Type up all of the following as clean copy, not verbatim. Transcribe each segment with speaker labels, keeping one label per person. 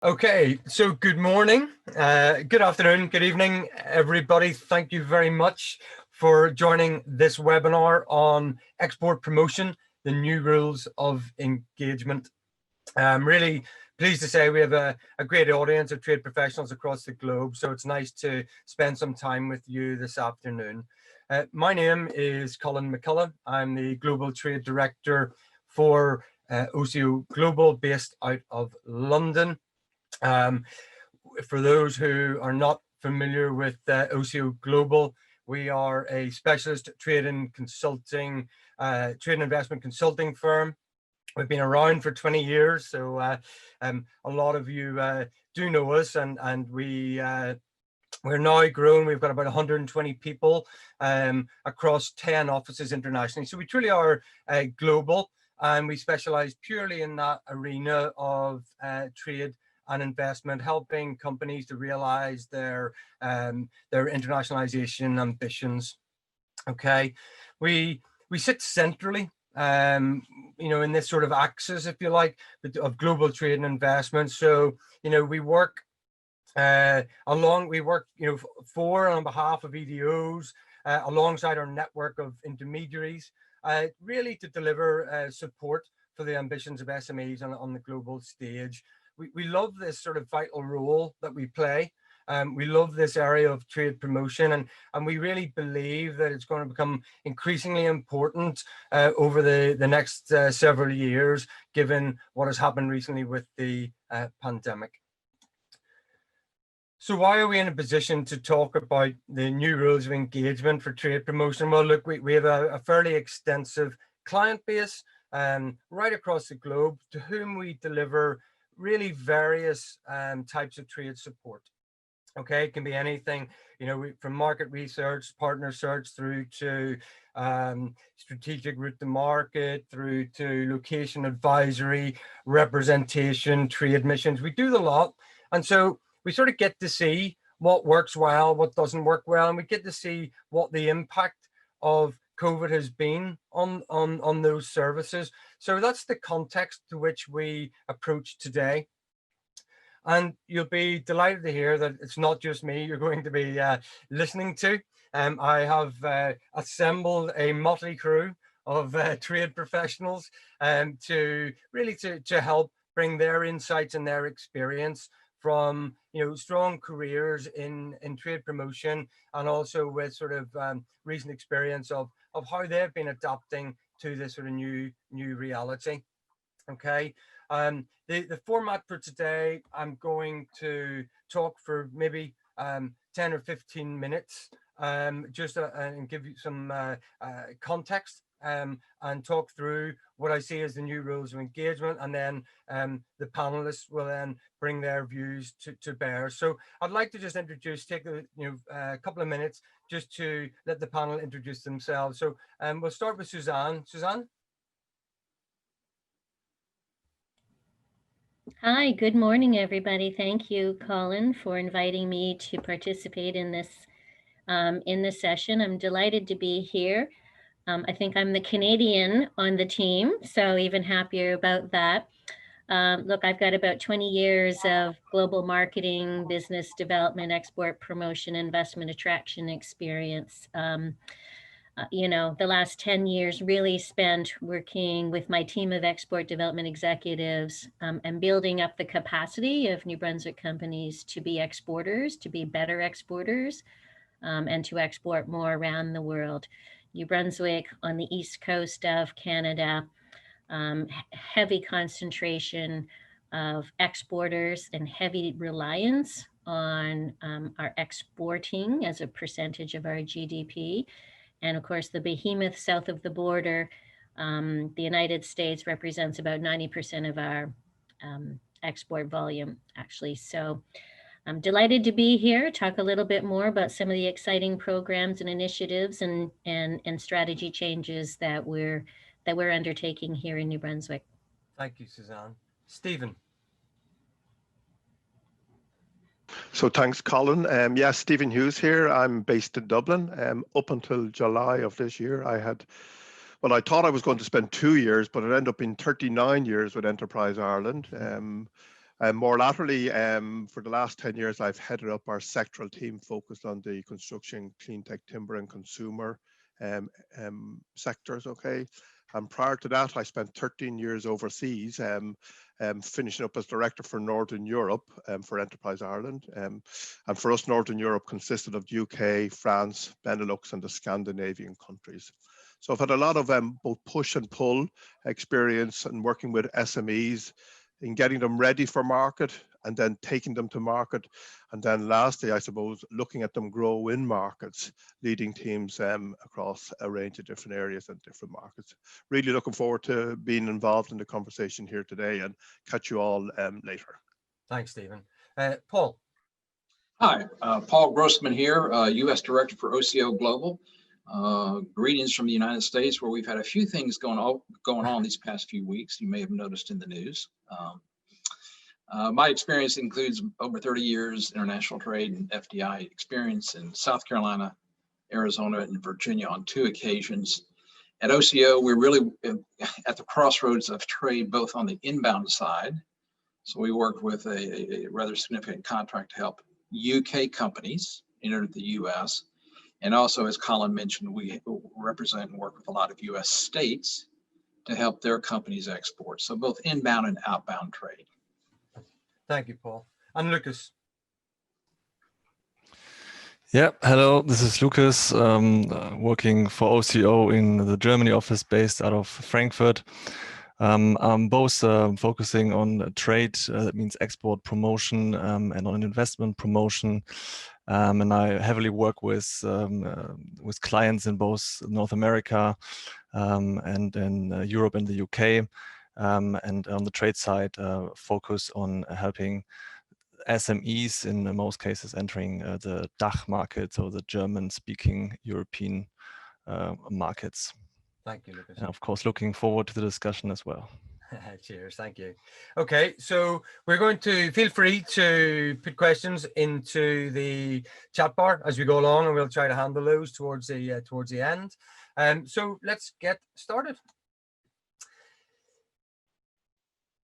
Speaker 1: Okay, so good morning, good afternoon, good evening, everybody. Thank you very much for joining this webinar on export promotion, the new rules of engagement. I'm really pleased to say we have a great audience of trade professionals across the globe, so it's nice to spend some time with you this afternoon. My name is Colin McCullagh. I'm the Global Trade Director for OCO Global, based out of London. For those who are not familiar with OCO Global, we are a specialist trade and investment consulting firm. We've been around for 20 years, so a lot of you do know us, and we're now grown. We've got about 120 people across 10 offices internationally. So we truly are global, and we specialize purely in that arena of trade and investment, helping companies to realize their internationalization ambitions. Okay, we sit centrally, in this sort of axis, if you like, of global trade and investment. So we work for and on behalf of EDOs, alongside our network of intermediaries, really to deliver support for the ambitions of SMEs on the global stage. We love this sort of vital role that we play. We love this area of trade promotion, and we really believe that it's going to become increasingly important over the next several years, given what has happened recently with the pandemic. So why are we in a position to talk about the new rules of engagement for trade promotion? Well, look, we have a fairly extensive client base right across the globe, to whom we deliver really various types of trade support. Okay, it can be anything, from market research, partner search, through to strategic route to market, through to location advisory, representation, trade missions. We do the lot. And so we sort of get to see what works well, what doesn't work well, and we get to see what the impact of COVID has been on those services. So that's the context to which we approach today. And you'll be delighted to hear that it's not just me you're going to be listening to. I have assembled a motley crew of trade professionals to really to help bring their insights and their experience from strong careers in trade promotion, and also with sort of recent experience of how they've been adapting to this sort of new reality. Okay, the format for today, I'm going to talk for maybe 10 or 15 minutes, just and give you some context, and talk through what I see as the new rules of engagement, and then the panelists will then bring their views to bear. So I'd like to just take a couple of minutes just to let the panel introduce themselves. So we'll start with Suzanne. Suzanne?
Speaker 2: Hi, good morning, everybody. Thank you, Colin, for inviting me to participate in this session. I'm delighted to be here. I think I'm the Canadian on the team, so even happier about that. Look, I've got about 20 years of global marketing, business development, export promotion, investment attraction experience. The last 10 years really spent working with my team of export development executives and building up the capacity of New Brunswick companies to be exporters, to be better exporters, and to export more around the world. New Brunswick on the east coast of Canada, heavy concentration of exporters and heavy reliance on our exporting as a percentage of our GDP. And of course, the behemoth south of the border, the United States, represents about 90% of our export volume, actually. So I'm delighted to be here, talk a little bit more about some of the exciting programs and initiatives and strategy changes that we're undertaking here in New Brunswick.
Speaker 1: Thank you, Suzanne. Stephen.
Speaker 3: So thanks, Colin. Yeah, Stephen Hughes here. I'm based in Dublin. Up until July of this year, I thought I was going to spend 2 years, but it ended up being 39 years with Enterprise Ireland. More laterally, for the last 10 years, I've headed up our sectoral team focused on the construction, clean tech, timber and consumer sectors, okay? And prior to that, I spent 13 years overseas, finishing up as director for Northern Europe for Enterprise Ireland. And for us, Northern Europe consisted of UK, France, Benelux and the Scandinavian countries. So I've had a lot of both push and pull experience in working with SMEs in getting them ready for market and then taking them to market. And then lastly, I suppose, looking at them grow in markets, leading teams across a range of different areas and different markets. Really looking forward to being involved in the conversation here today and catch you all later.
Speaker 1: Thanks, Stephen. Paul.
Speaker 4: Hi, Paul Grossman here, U.S. Director for OCO Global. Greetings from the United States, where we've had a few things going on these past few weeks. You may have noticed in the news. My experience includes over 30 years international trade and FDI experience in South Carolina, Arizona, and Virginia on 2 occasions. At OCO, we're really at the crossroads of trade, both on the inbound side. So we worked with a rather significant contract to help UK companies enter the US. And also, as Colin mentioned, we represent and work with a lot of US states to help their companies export. So both inbound and outbound trade.
Speaker 1: Thank you, Paul. And Lucas.
Speaker 5: Yeah, hello, this is Lucas, working for OCO in the Germany office based out of Frankfurt. I'm both focusing on trade, that means export promotion, and on investment promotion. And I heavily work with clients in both North America and in Europe and the UK. And on the trade side, focus on helping SMEs in most cases entering the DACH market, or the German-speaking European markets.
Speaker 1: Thank you, Lucas.
Speaker 5: And of course, looking forward to the discussion as well.
Speaker 1: Cheers, thank you. Okay, so we're going to feel free to put questions into the chat bar as we go along, and we'll try to handle those towards the end. So let's get started.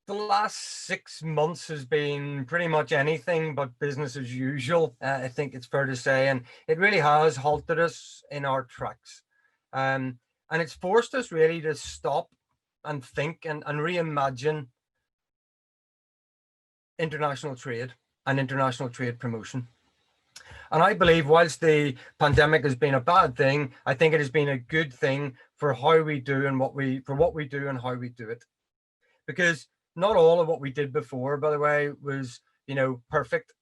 Speaker 1: The last 6 months has been pretty much anything but business as usual, I think it's fair to say, and it really has halted us in our tracks. And it's forced us really to stop and think and reimagine international trade and international trade promotion. And I believe whilst the pandemic has been a bad thing, I think it has been a good thing for how we do and what we do and how we do it. Because not all of what we did before, by the way, was, perfect.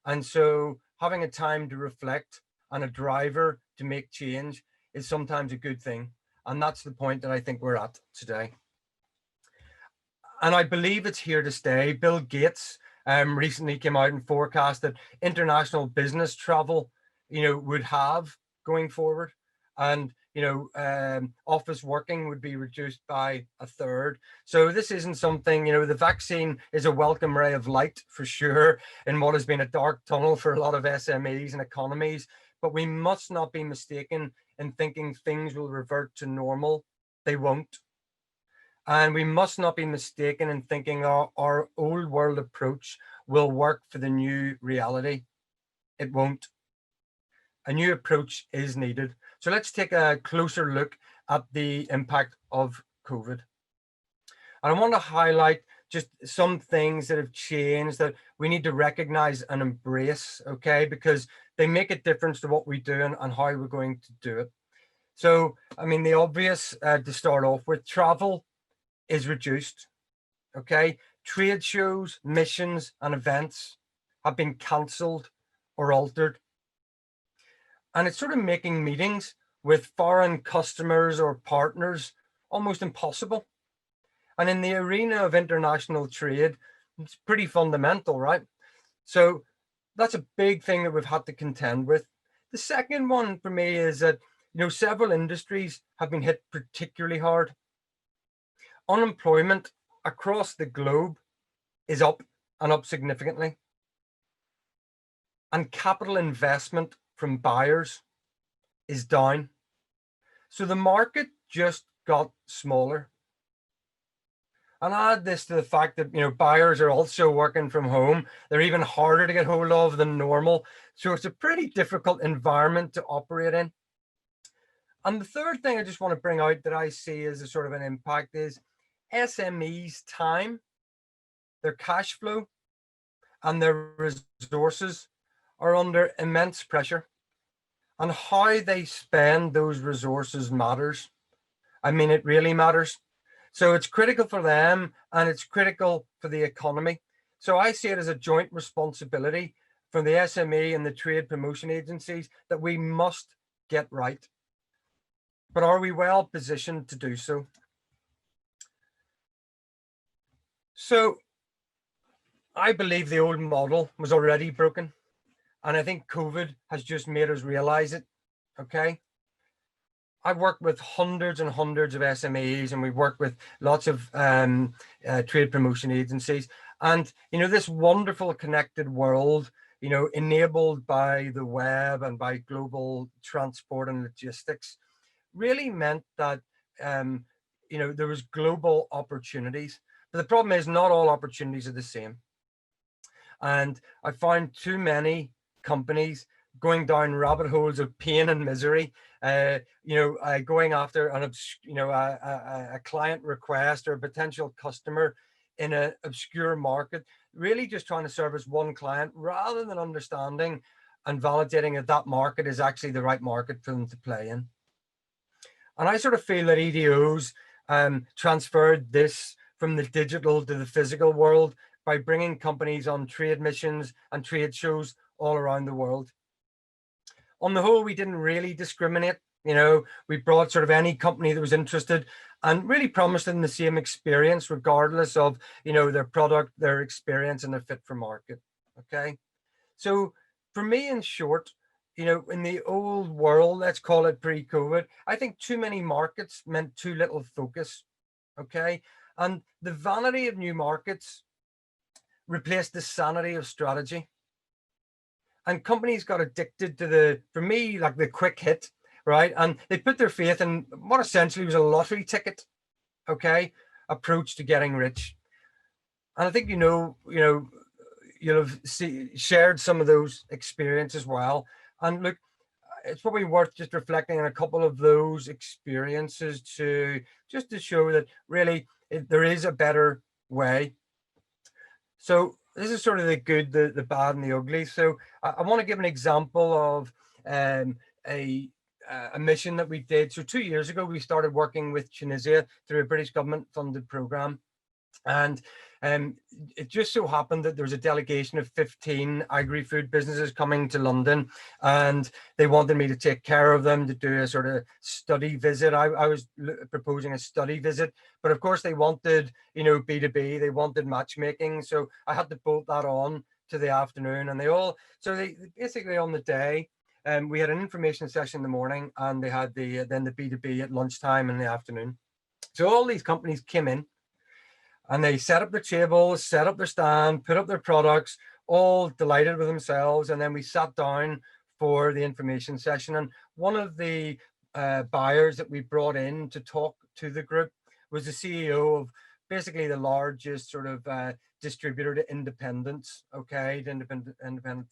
Speaker 1: And so having a time to reflect and a driver to make change is sometimes a good thing. And that's the point that I think we're at today. And I believe it's here to stay. Bill Gates recently came out and forecast that international business travel, would have going forward. And office working would be reduced by 1/3. So this isn't something, the vaccine is a welcome ray of light for sure in what has been a dark tunnel for a lot of SMEs and economies. But we must not be mistaken in thinking things will revert to normal. They won't. And we must not be mistaken in thinking our old world approach will work for the new reality. It won't. A new approach is needed. So let's take a closer look at the impact of COVID. And I want to highlight just some things that have changed that we need to recognize and embrace, okay? Because they make a difference to what we do and how we're going to do it. So, the obvious to start off with, travel is reduced, okay? Trade shows, missions, and events have been cancelled or altered. And it's sort of making meetings with foreign customers or partners almost impossible. And in the arena of international trade, it's pretty fundamental, right? So that's a big thing that we've had to contend with. The second one for me is that, several industries have been hit particularly hard. Unemployment across the globe is up and up significantly. And capital investment from buyers is down. So the market just got smaller. And add this to the fact that, buyers are also working from home. They're even harder to get hold of than normal. So it's a pretty difficult environment to operate in. And the third thing I just want to bring out that I see as a sort of an impact is SMEs' time, their cash flow, and their resources are under immense pressure. And how they spend those resources matters. I mean, it really matters. So it's critical for them and it's critical for the economy. So I see it as a joint responsibility from the SME and the trade promotion agencies that we must get right. But are we well positioned to do so? So I believe the old model was already broken. And I think COVID has just made us realize it. Okay. I've worked with hundreds and hundreds of SMEs, and we've worked with lots of trade promotion agencies. And, this wonderful connected world, enabled by the web and by global transport and logistics, really meant that, there was global opportunities. But the problem is not all opportunities are the same. And I find too many companies going down rabbit holes of pain and misery, going after a client request or a potential customer in an obscure market, really just trying to service one client rather than understanding and validating that that market is actually the right market for them to play in. And I sort of feel that EDOs transferred this from the digital to the physical world by bringing companies on trade missions and trade shows all around the world. On the whole, we didn't really discriminate. We brought sort of any company that was interested and really promised them the same experience, regardless of, their product, their experience, and their fit for market. Okay. So for me, in short, in the old world, let's call it pre-COVID, I think too many markets meant too little focus. Okay. And the vanity of new markets replaced the sanity of strategy. And companies got addicted to for me, like the quick hit, right? And they put their faith in what essentially was a lottery ticket, okay, approach to getting rich. And I think, you'll have shared some of those experiences as well. And look, it's probably worth just reflecting on a couple of those experiences to show that really there is a better way. So this is sort of the good, the bad, and the ugly. So I want to give an example of a mission that we did. So 2 years ago, we started working with Tunisia through a British government funded program. And it just so happened that there was a delegation of 15 agri-food businesses coming to London, and they wanted me to take care of them, to do a sort of study visit. I was proposing a study visit, but of course they wanted, B2B, they wanted matchmaking. So I had to bolt that on to the afternoon, and they basically on the day, we had an information session in the morning, and they had then the B2B at lunchtime in the afternoon. So all these companies came in, and they set up their tables, set up their stand, put up their products, all delighted with themselves. And then we sat down for the information session. And one of the buyers that we brought in to talk to the group was the CEO of basically the largest sort of distributor to independents, okay, to independent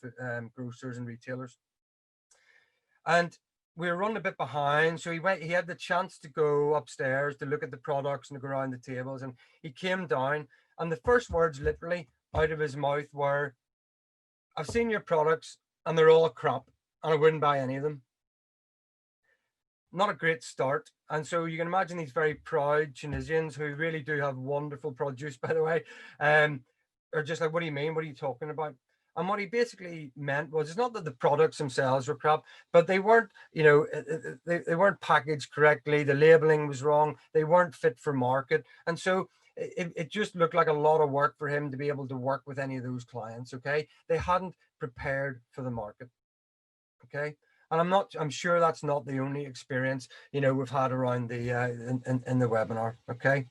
Speaker 1: grocers and retailers. And we were running a bit behind, so he had the chance to go upstairs to look at the products and to go around the tables, and he came down, and the first words literally out of his mouth were, "I've seen your products and they're all crap and I wouldn't buy any of them." Not a great start. And so you can imagine these very proud Tunisians, who really do have wonderful produce, by the way, are just like, "What do you mean? What are you talking about?" And what he basically meant was, it's not that the products themselves were crap, but they weren't, they weren't packaged correctly. The labeling was wrong. They weren't fit for market. And so it just looked like a lot of work for him to be able to work with any of those clients. Okay. They hadn't prepared for the market. Okay. And I'm sure that's not the only experience, we've had around the, in the webinar. Okay.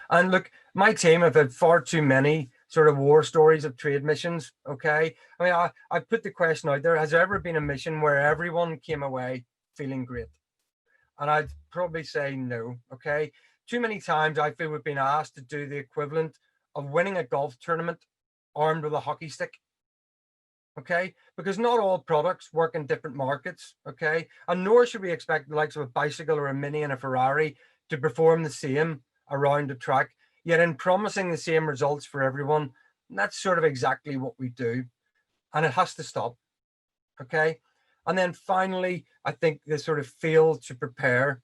Speaker 1: And look, my team have had far too many sort of war stories of trade missions. Okay. I mean, I put the question out there, has there ever been a mission where everyone came away feeling great? And I'd probably say no. Okay. too many times I feel we've been asked to do the equivalent of winning a golf tournament armed with a hockey stick. Okay, because not all products work in different markets. Okay, and nor should we expect the likes of a bicycle or a Mini and a Ferrari to perform the same around the track, yet in promising the same results for everyone. That's sort of exactly what we do, and it has to stop. Okay, and then finally, I think they sort of fail to prepare.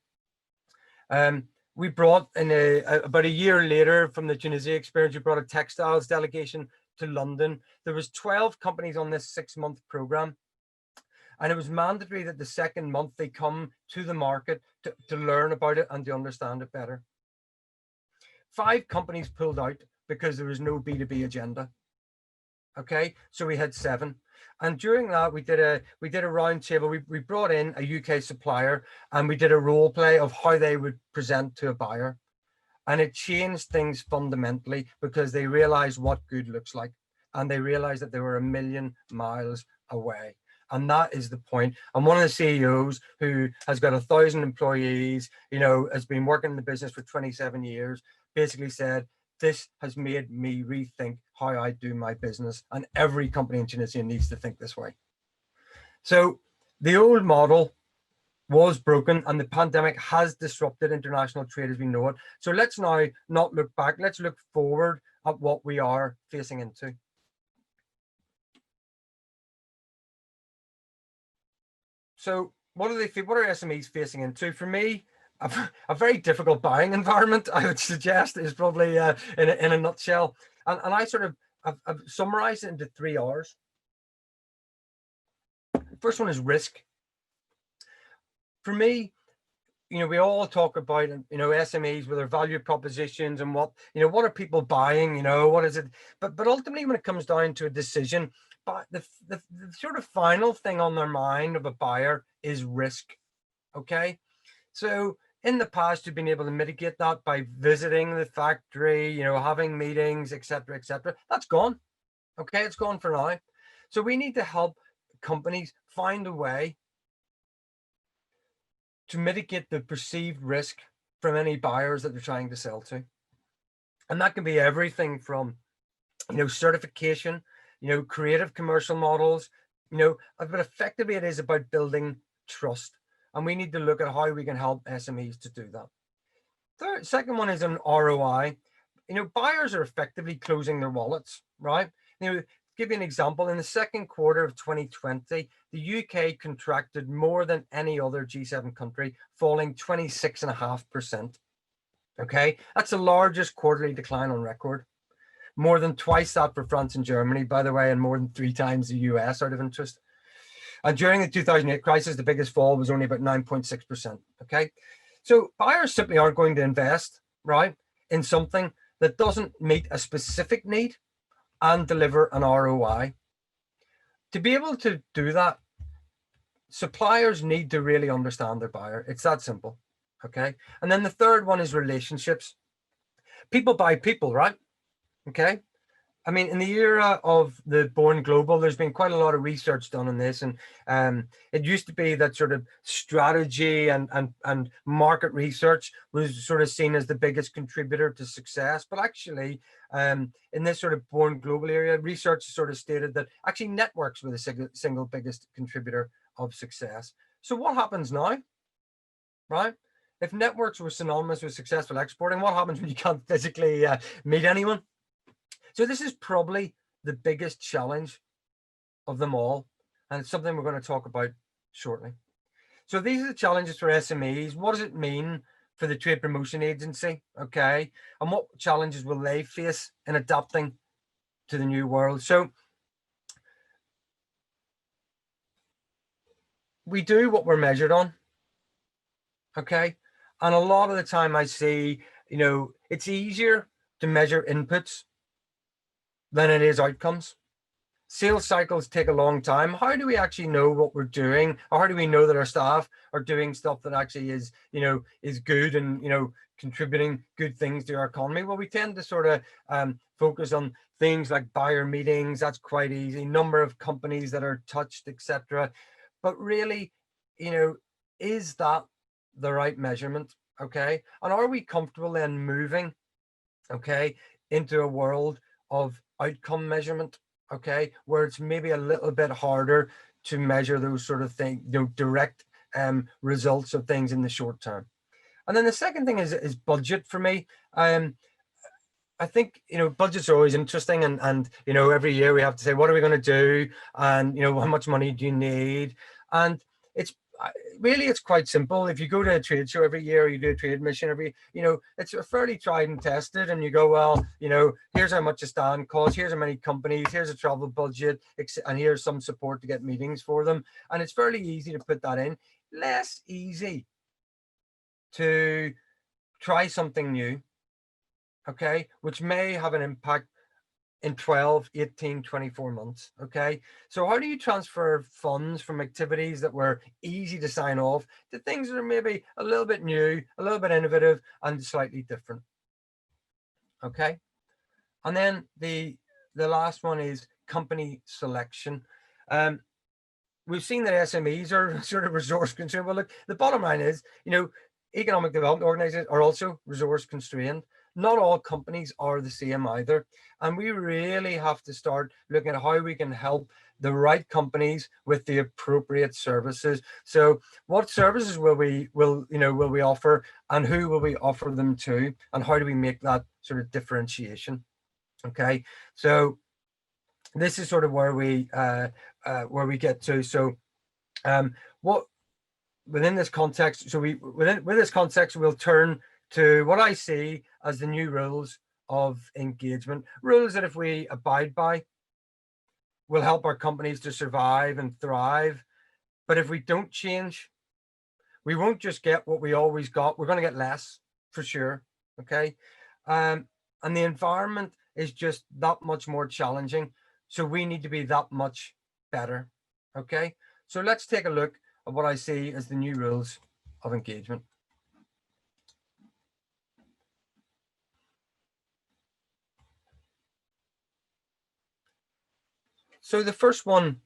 Speaker 1: We brought in about a year later from the Tunisia experience, we brought a textiles delegation to London. There was 12 companies on this 6-month program, and it was mandatory that the second month they come to the market to learn about it and to understand it better. 5 companies pulled out because there was no B2B agenda. Okay, so we had 7. And during that, we did a round table. We brought in a UK supplier, and we did a role play of how they would present to a buyer. And it changed things fundamentally because they realized what good looks like, and they realized that they were 1,000,000 miles away. And that is the point. And one of the CEOs who has got 1,000 employees, you know, has been working in the business for 27 years, basically said, this has made me rethink how I do my business, and every company in Tunisia needs to think this way. So the old model was broken, and the pandemic has disrupted international trade as we know it. So let's now not look back, let's look forward at what we are facing into. So what are SMEs facing into? For me, a very difficult buying environment, I would suggest, is probably in a nutshell. And I sort of I've summarized it into 3 R's. First one is risk. For me, you know, we all talk about, you know, SMEs with their value propositions and what, you know, what are people buying, you know, what is it? But ultimately, when it comes down to a decision, but the sort of final thing on their mind of a buyer is risk. Okay, so in the past, you've been able to mitigate that by visiting the factory, you know, having meetings, etc., etc. That's gone. Okay, it's gone for now. So we need to help companies find a way to mitigate the perceived risk from any buyers that they're trying to sell to. And that can be everything from, you know, certification, you know, creative commercial models, you know, but effectively it is about building trust. And we need to look at how we can help SMEs to do that. Second one is an ROI. You know, buyers are effectively closing their wallets, right? You know, give you an example, in the second quarter of 2020, the UK contracted more than any other G7 country, falling 26.5%. Okay, that's the largest quarterly decline on record. More than twice that for France and Germany, by the way, and more than 3 times the US out of interest. And during the 2008 crisis, the biggest fall was only about 9.6%. Okay, so buyers simply aren't going to invest, right, in something that doesn't meet a specific need and deliver an ROI. To be able to do that, suppliers need to really understand their buyer. It's that simple. Okay, and then the third one is relationships. People buy people, right? Okay. I mean, in the era of the Born Global, there's been quite a lot of research done on this, and it used to be that sort of strategy and market research was sort of seen as the biggest contributor to success. But actually, in this sort of Born Global area, research sort of stated that actually networks were the single biggest contributor of success. So what happens now, right? If networks were synonymous with successful exporting, what happens when you can't physically meet anyone? So this is probably the biggest challenge of them all, and it's something we're going to talk about shortly. So these are the challenges for SMEs. What does it mean for the Trade Promotion Agency? Okay, and what challenges will they face in adapting to the new world? So we do what we're measured on. Okay, and a lot of the time I see, you know, it's easier to measure inputs than it is outcomes. Sales cycles take a long time. How do we actually know what we're doing? Or how do we know that our staff are doing stuff that actually is, you know, is good and, you know, contributing good things to our economy? Well, we tend to sort of focus on things like buyer meetings. That's quite easy. Number of companies that are touched, etc. But really, you know, is that the right measurement? okay? And are we comfortable then moving, okay, into a world of outcome measurement, okay, where it's maybe a little bit harder to measure those sort of things, direct results of things in the short term. And then the second thing is budget for me. I think, budgets are always interesting, and every year we have to say, what are we going to do? And, how much money do you need? And it's quite simple. If you go to a trade show every year, or you do a trade mission it's fairly tried and tested, and you go, well, here's how much a stand costs, here's how many companies, here's a travel budget, and here's some support to get meetings for them. And it's fairly easy to put that in. Less easy to try something new, okay, which may have an impact in 12, 18, 24 months, okay? So how do you transfer funds from activities that were easy to sign off to things that are maybe a little bit new, a little bit innovative, and slightly different, okay? And then the last one is company selection. We've seen that SMEs are sort of resource constrained. Well, look, the bottom line is, economic development organizations are also resource constrained. Not all companies are the same either. And we really have to start looking at how we can help the right companies with the appropriate services. So what services will we offer, and who will we offer them to, and how do we make that sort of differentiation? Okay, so this is sort of where we get to. So within this context, with this context, we'll turn to what I see as the new rules of engagement, rules that if we abide by will help our companies to survive and thrive. But if we don't change, we won't just get what we always got, we're going to get less for sure, okay? And the environment is just that much more challenging, so we need to be that much better, okay? So let's take a look at what I see as the new rules of engagement. So the first one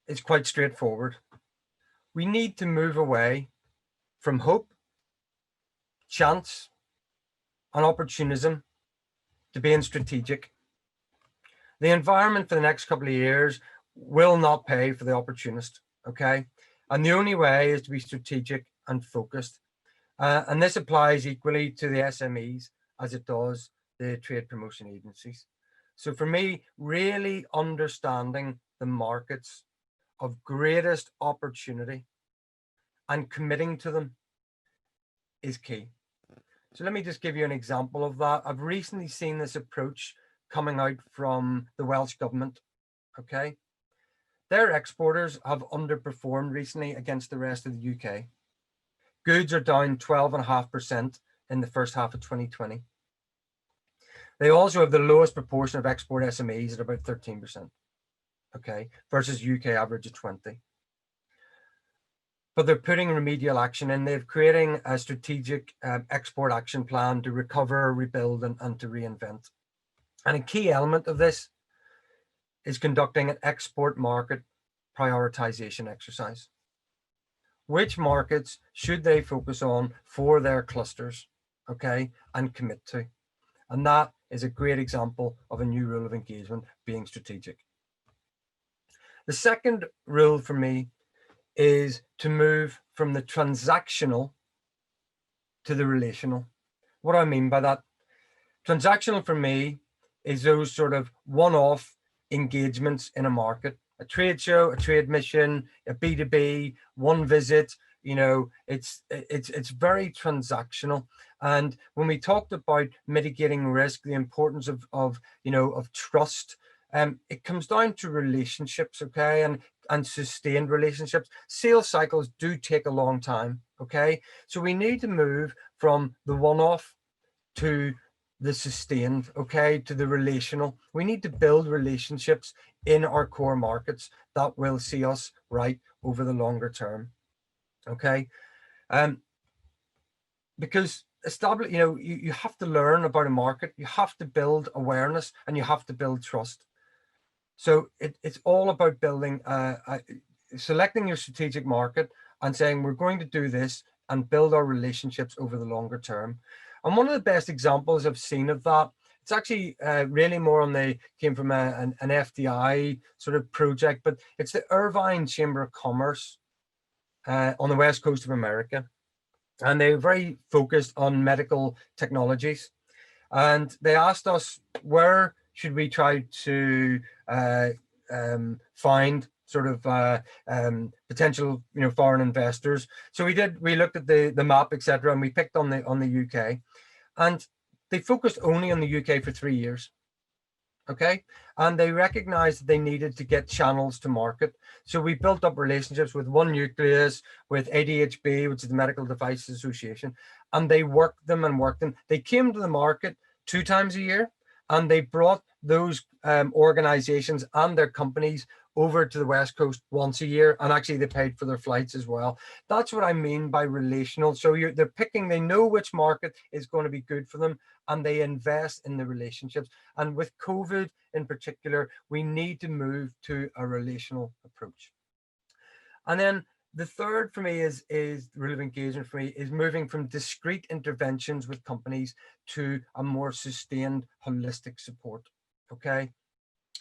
Speaker 1: is quite straightforward. We need to move away from hope, chance, and opportunism to being strategic. The environment for the next couple of years will not pay for the opportunist, okay? And the only way is to be strategic and focused. And this applies equally to the SMEs as it does the trade promotion agencies. So for me, really understanding the markets of greatest opportunity and committing to them is key. So let me just give you an example of that. I've recently seen this approach coming out from the Welsh government, okay? Their exporters have underperformed recently against the rest of the UK. Goods are down 12.5% in the first half of 2020. They also have the lowest proportion of export SMEs at about 13%, okay, versus UK average of 20%. But they're putting remedial action in. They're creating a strategic export action plan to recover, rebuild, and to reinvent. And a key element of this is conducting an export market prioritization exercise. Which markets should they focus on for their clusters, okay, and commit to? And that is a great example of a new rule of engagement being strategic. The second rule for me is to move from the transactional to the relational. What do I mean by that? Transactional for me is those sort of one-off engagements in a market, a trade show, a trade mission, a B2B, one visit. It's very transactional. And when we talked about mitigating risk, the importance of trust, it comes down to relationships, okay, and sustained relationships. Sales cycles do take a long time, okay? So we need to move from the one-off to the sustained, okay, to the relational. We need to build relationships in our core markets that will see us right over the longer term, okay? Because you have to learn about a market, you have to build awareness, and you have to build trust. So it's all about building, selecting your strategic market and saying, we're going to do this and build our relationships over the longer term. And one of the best examples I've seen of that, it's actually really more on came from an FDI sort of project, but it's the Irvine Chamber of Commerce on the West Coast of America. And they're very focused on medical technologies. And they asked us, where should we try to find sort of potential, foreign investors? So we looked at the map, etc., and we picked on the UK, and they focused only on the UK for 3 years. Okay, and they recognized that they needed to get channels to market. So we built up relationships with One Nucleus, with ADHB, which is the Medical Devices Association, and they worked them. They came to the market 2 times a year, and they brought those organizations and their companies over to the West Coast once a year, and actually they paid for their flights as well. That's what I mean by relational. So they're picking, they know which market is going to be good for them, and they invest in the relationships. And with COVID in particular, we need to move to a relational approach. And then the third for me is rule of engagement for me is moving from discrete interventions with companies to a more sustained holistic support. Okay.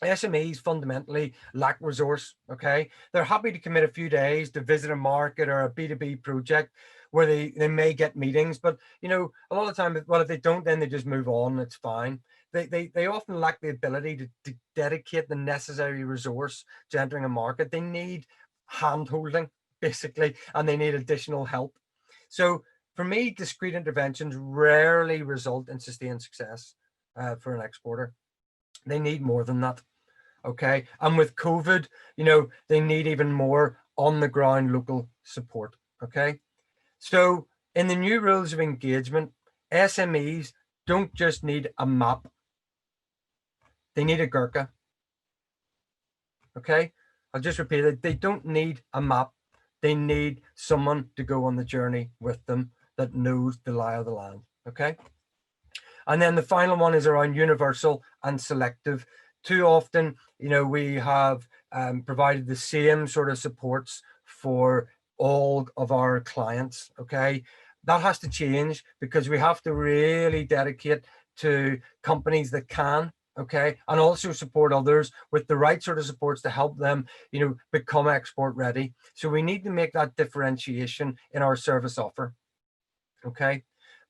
Speaker 1: SMEs fundamentally lack resource. Okay, they're happy to commit a few days to visit a market or a B2B project where they may get meetings, but a lot of time, well, if they don't, then they just move on. It's fine. They often lack the ability to dedicate the necessary resource to entering a market. They need hand-holding basically, and they need additional help. So for me, discrete interventions rarely result in sustained success for an exporter. They need more than that. Okay. And with COVID, they need even more on the ground local support. Okay. So in the new rules of engagement, SMEs don't just need a map. They need a Gurkha. Okay. I'll just repeat it. They don't need a map. They need someone to go on the journey with them that knows the lie of the land. Okay. And then the final one is around universal and selective. Too often, we have provided the same sort of supports for all of our clients. Okay, that has to change, because we have to really dedicate to companies that can. Okay, and also support others with the right sort of supports to help them, become export ready. So we need to make that differentiation in our service offer. Okay,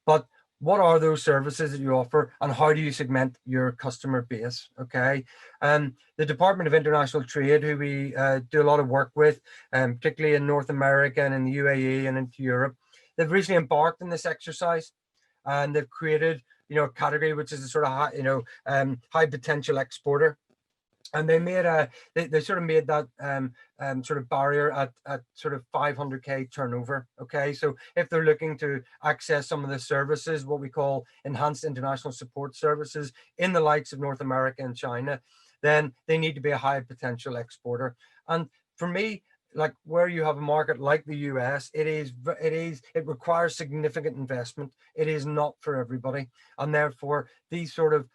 Speaker 1: but what are those services that you offer, and how do you segment your customer base? Okay, the Department of International Trade, who we do a lot of work with, particularly in North America and in the UAE and into Europe, they've recently embarked on this exercise, and they've created, a category which is a sort of high potential exporter. And they made they sort of made that sort of barrier at sort of 500K turnover. Okay, so if they're looking to access some of the services, what we call enhanced international support services in the likes of North America and China, then they need to be a high potential exporter. And for me, like where you have a market like the US, it requires significant investment. It is not for everybody, and therefore these sort of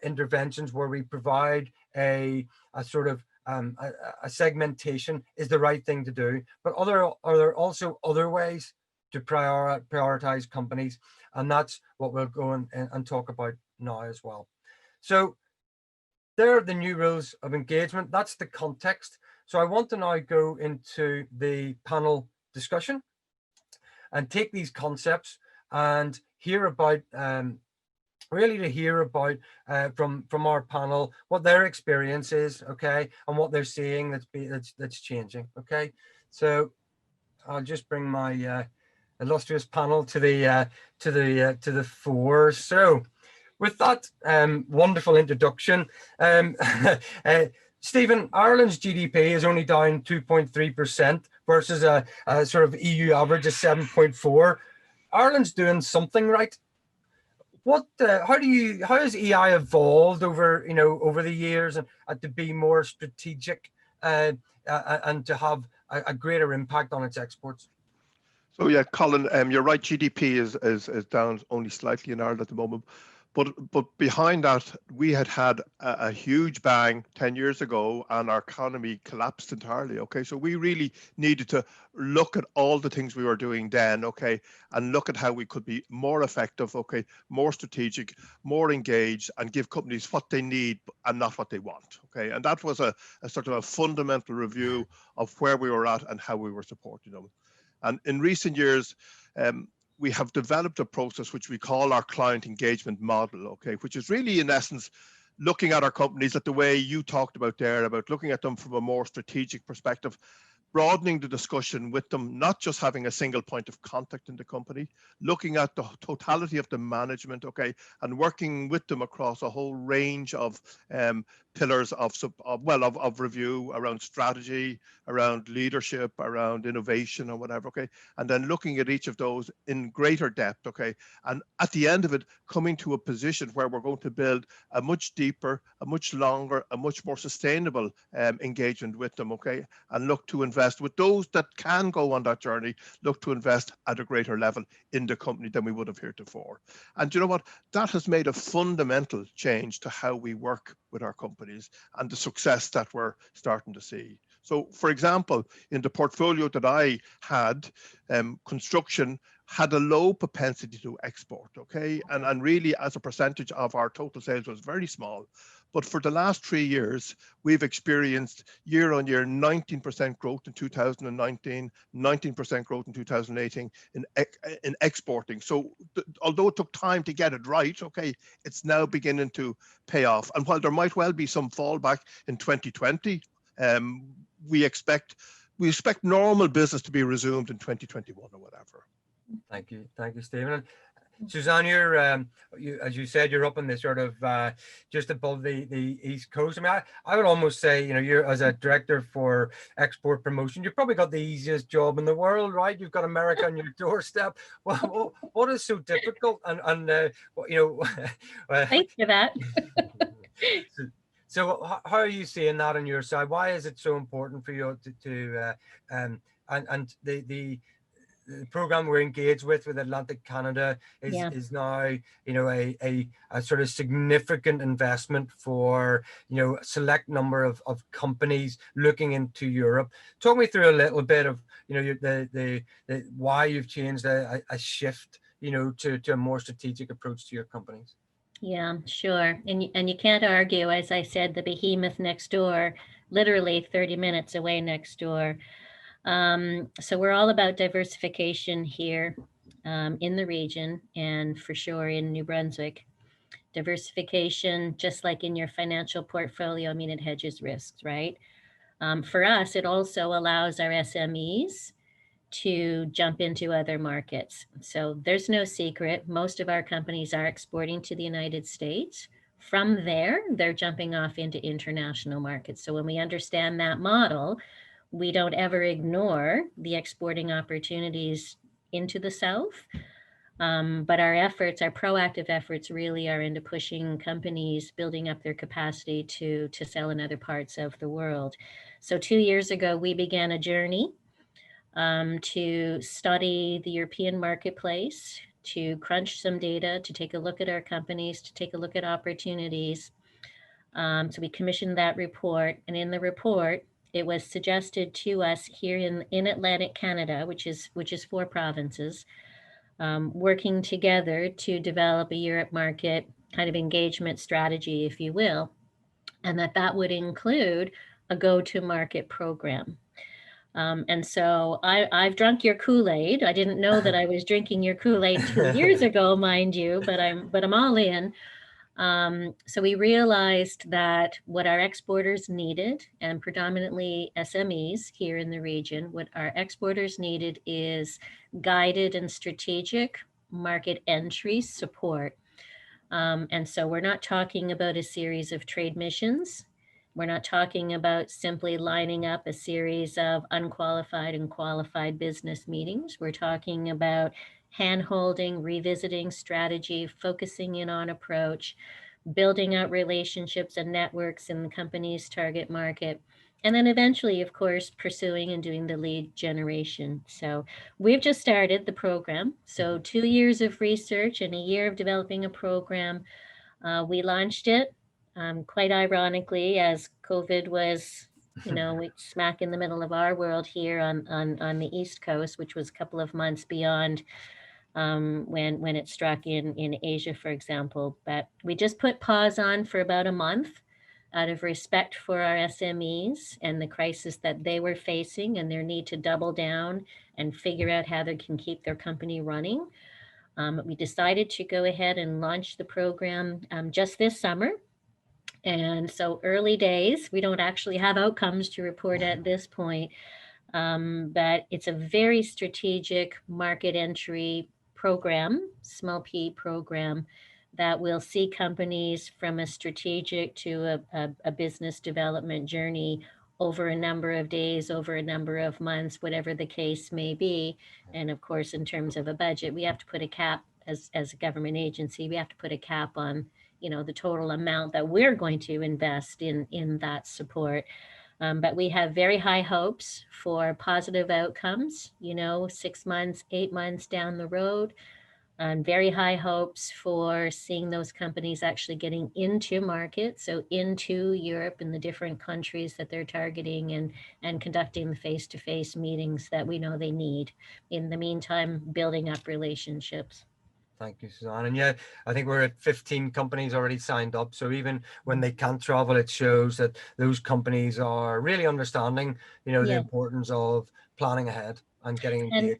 Speaker 1: interventions where we provide a sort of a segmentation is the right thing to do. But are there also other ways to prioritize companies, and that's what we'll go and talk about now as well. So there are the new rules of engagement. That's the context. So I want to now go into the panel discussion and take these concepts and hear about really to hear about from our panel what their experience is, okay, and what they're seeing that's changing. Okay, so I'll just bring my illustrious panel to the fore. So with that wonderful introduction, Stephen, Ireland's GDP is only down 2.3% versus a sort of EU average of 7.4. Ireland's doing something right. How has EI evolved over the years and to be more strategic and to have a greater impact on its exports?
Speaker 3: So yeah, Colin, you're right. GDP is down only slightly in Ireland at the moment, But behind that, we had a huge bang 10 years ago, and our economy collapsed entirely. Okay, so we really needed to look at all the things we were doing then. Okay, and look at how we could be more effective. Okay, more strategic, more engaged, and give companies what they need and not what they want. Okay, and that was a sort of a fundamental review of where we were at and how we were supporting them. And in recent years, we have developed a process which we call our client engagement model, okay, which is really, in essence, looking at our companies at the way you talked about there, about looking at them from a more strategic perspective, broadening the discussion with them, not just having a single point of contact in the company, looking at the totality of the management, okay, and working with them across a whole range of pillars of review around strategy, around leadership, around innovation or whatever, okay, and then looking at each of those in greater depth, okay, and at the end of it, coming to a position where we're going to build a much deeper, a much longer, a much more sustainable engagement with them, okay, and look to invest with those that can go on that journey, look to invest at a greater level in the company than we would have heretofore. And you know what? That has made a fundamental change to how we work with our companies and the success that we're starting to see. So, for example, in the portfolio that I had, construction had a low propensity to export, okay? And really, as a percentage of our total sales, was very small. But for the last 3 years, we've experienced year-on-year 19% growth in 2019, 19% growth in 2018 in exporting. So although it took time to get it right, okay, it's now beginning to pay off. And while there might well be some fallback in 2020, we expect normal business to be resumed in 2021 or whatever.
Speaker 1: Thank you, Stephen. Suzanne, you're, as you said, you're up in the sort of just above the East Coast. I mean, I would almost say, you know, you're as a director for export promotion, you've probably got the easiest job in the world, right? You've got America on your doorstep. Well, what is so difficult? And you know,
Speaker 2: Thanks for that.
Speaker 1: So how are you seeing that on your side? Why is it so important for you and the program we're engaged with Atlantic Canada is now, you know, a sort of significant investment for, you know, a select number of companies looking into Europe. Talk me through a little bit of, you know, the why you've changed a shift, you know, to a more strategic approach to your companies.
Speaker 2: Yeah, sure. And you can't argue, as I said, the behemoth next door, literally 30 minutes away next door. So we're all about diversification here in the region, and for sure in New Brunswick. Diversification, just like in your financial portfolio, I mean, it hedges risks, right? For us, it also allows our SMEs to jump into other markets. So there's no secret. Most of our companies are exporting to the United States. From there, they're jumping off into international markets. So when we understand that model, we don't ever ignore the exporting opportunities into the South. But our efforts, our proactive efforts really are into pushing companies, building up their capacity to sell in other parts of the world. So 2 years ago, we began a journey to study the European marketplace, to crunch some data, to take a look at our companies, to take a look at opportunities. So we commissioned that report, and in the report, it was suggested to us here in Atlantic Canada, which is 4 provinces, working together to develop a Europe market kind of engagement strategy, if you will, and that would include a go-to-market program. And so I've drunk your Kool-Aid. I didn't know that I was drinking your Kool-Aid 2 years ago, mind you, but I'm all in. So we realized that what our exporters needed, and predominantly SMEs here in the region, what our exporters needed is guided and strategic market entry support. And so we're not talking about a series of trade missions. We're not talking about simply lining up a series of unqualified and qualified business meetings. We're talking about hand-holding, revisiting strategy, focusing in on approach, building out relationships and networks in the company's target market, and then eventually, of course, pursuing and doing the lead generation. So we've just started the program. So 2 years of research and a year of developing a program. We launched it quite ironically as COVID was, smack in the middle of our world here on the East Coast, which was a couple of months beyond when it struck in Asia, for example. But we just put pause on for about a month out of respect for our SMEs and the crisis that they were facing and their need to double down and figure out how they can keep their company running. We decided to go ahead and launch the program just this summer. And so early days, we don't actually have outcomes to report at this point, but it's a very strategic market entry program, small P program, that will see companies from a strategic to a business development journey over a number of days, over a number of months, whatever the case may be. And of course, in terms of a budget, we have to put a cap as a government agency, we have to put a cap on, the total amount that we're going to invest in that support. But we have very high hopes for positive outcomes, 6 months, 8 months down the road, and very high hopes for seeing those companies actually getting into market, so into Europe and the different countries that they're targeting and conducting the face-to-face meetings that we know they need. In the meantime, building up relationships.
Speaker 1: Thank you, Suzanne. And yeah, I think we're at 15 companies already signed up. So even when they can't travel, it shows that those companies are really understanding, the importance of planning ahead and getting engaged.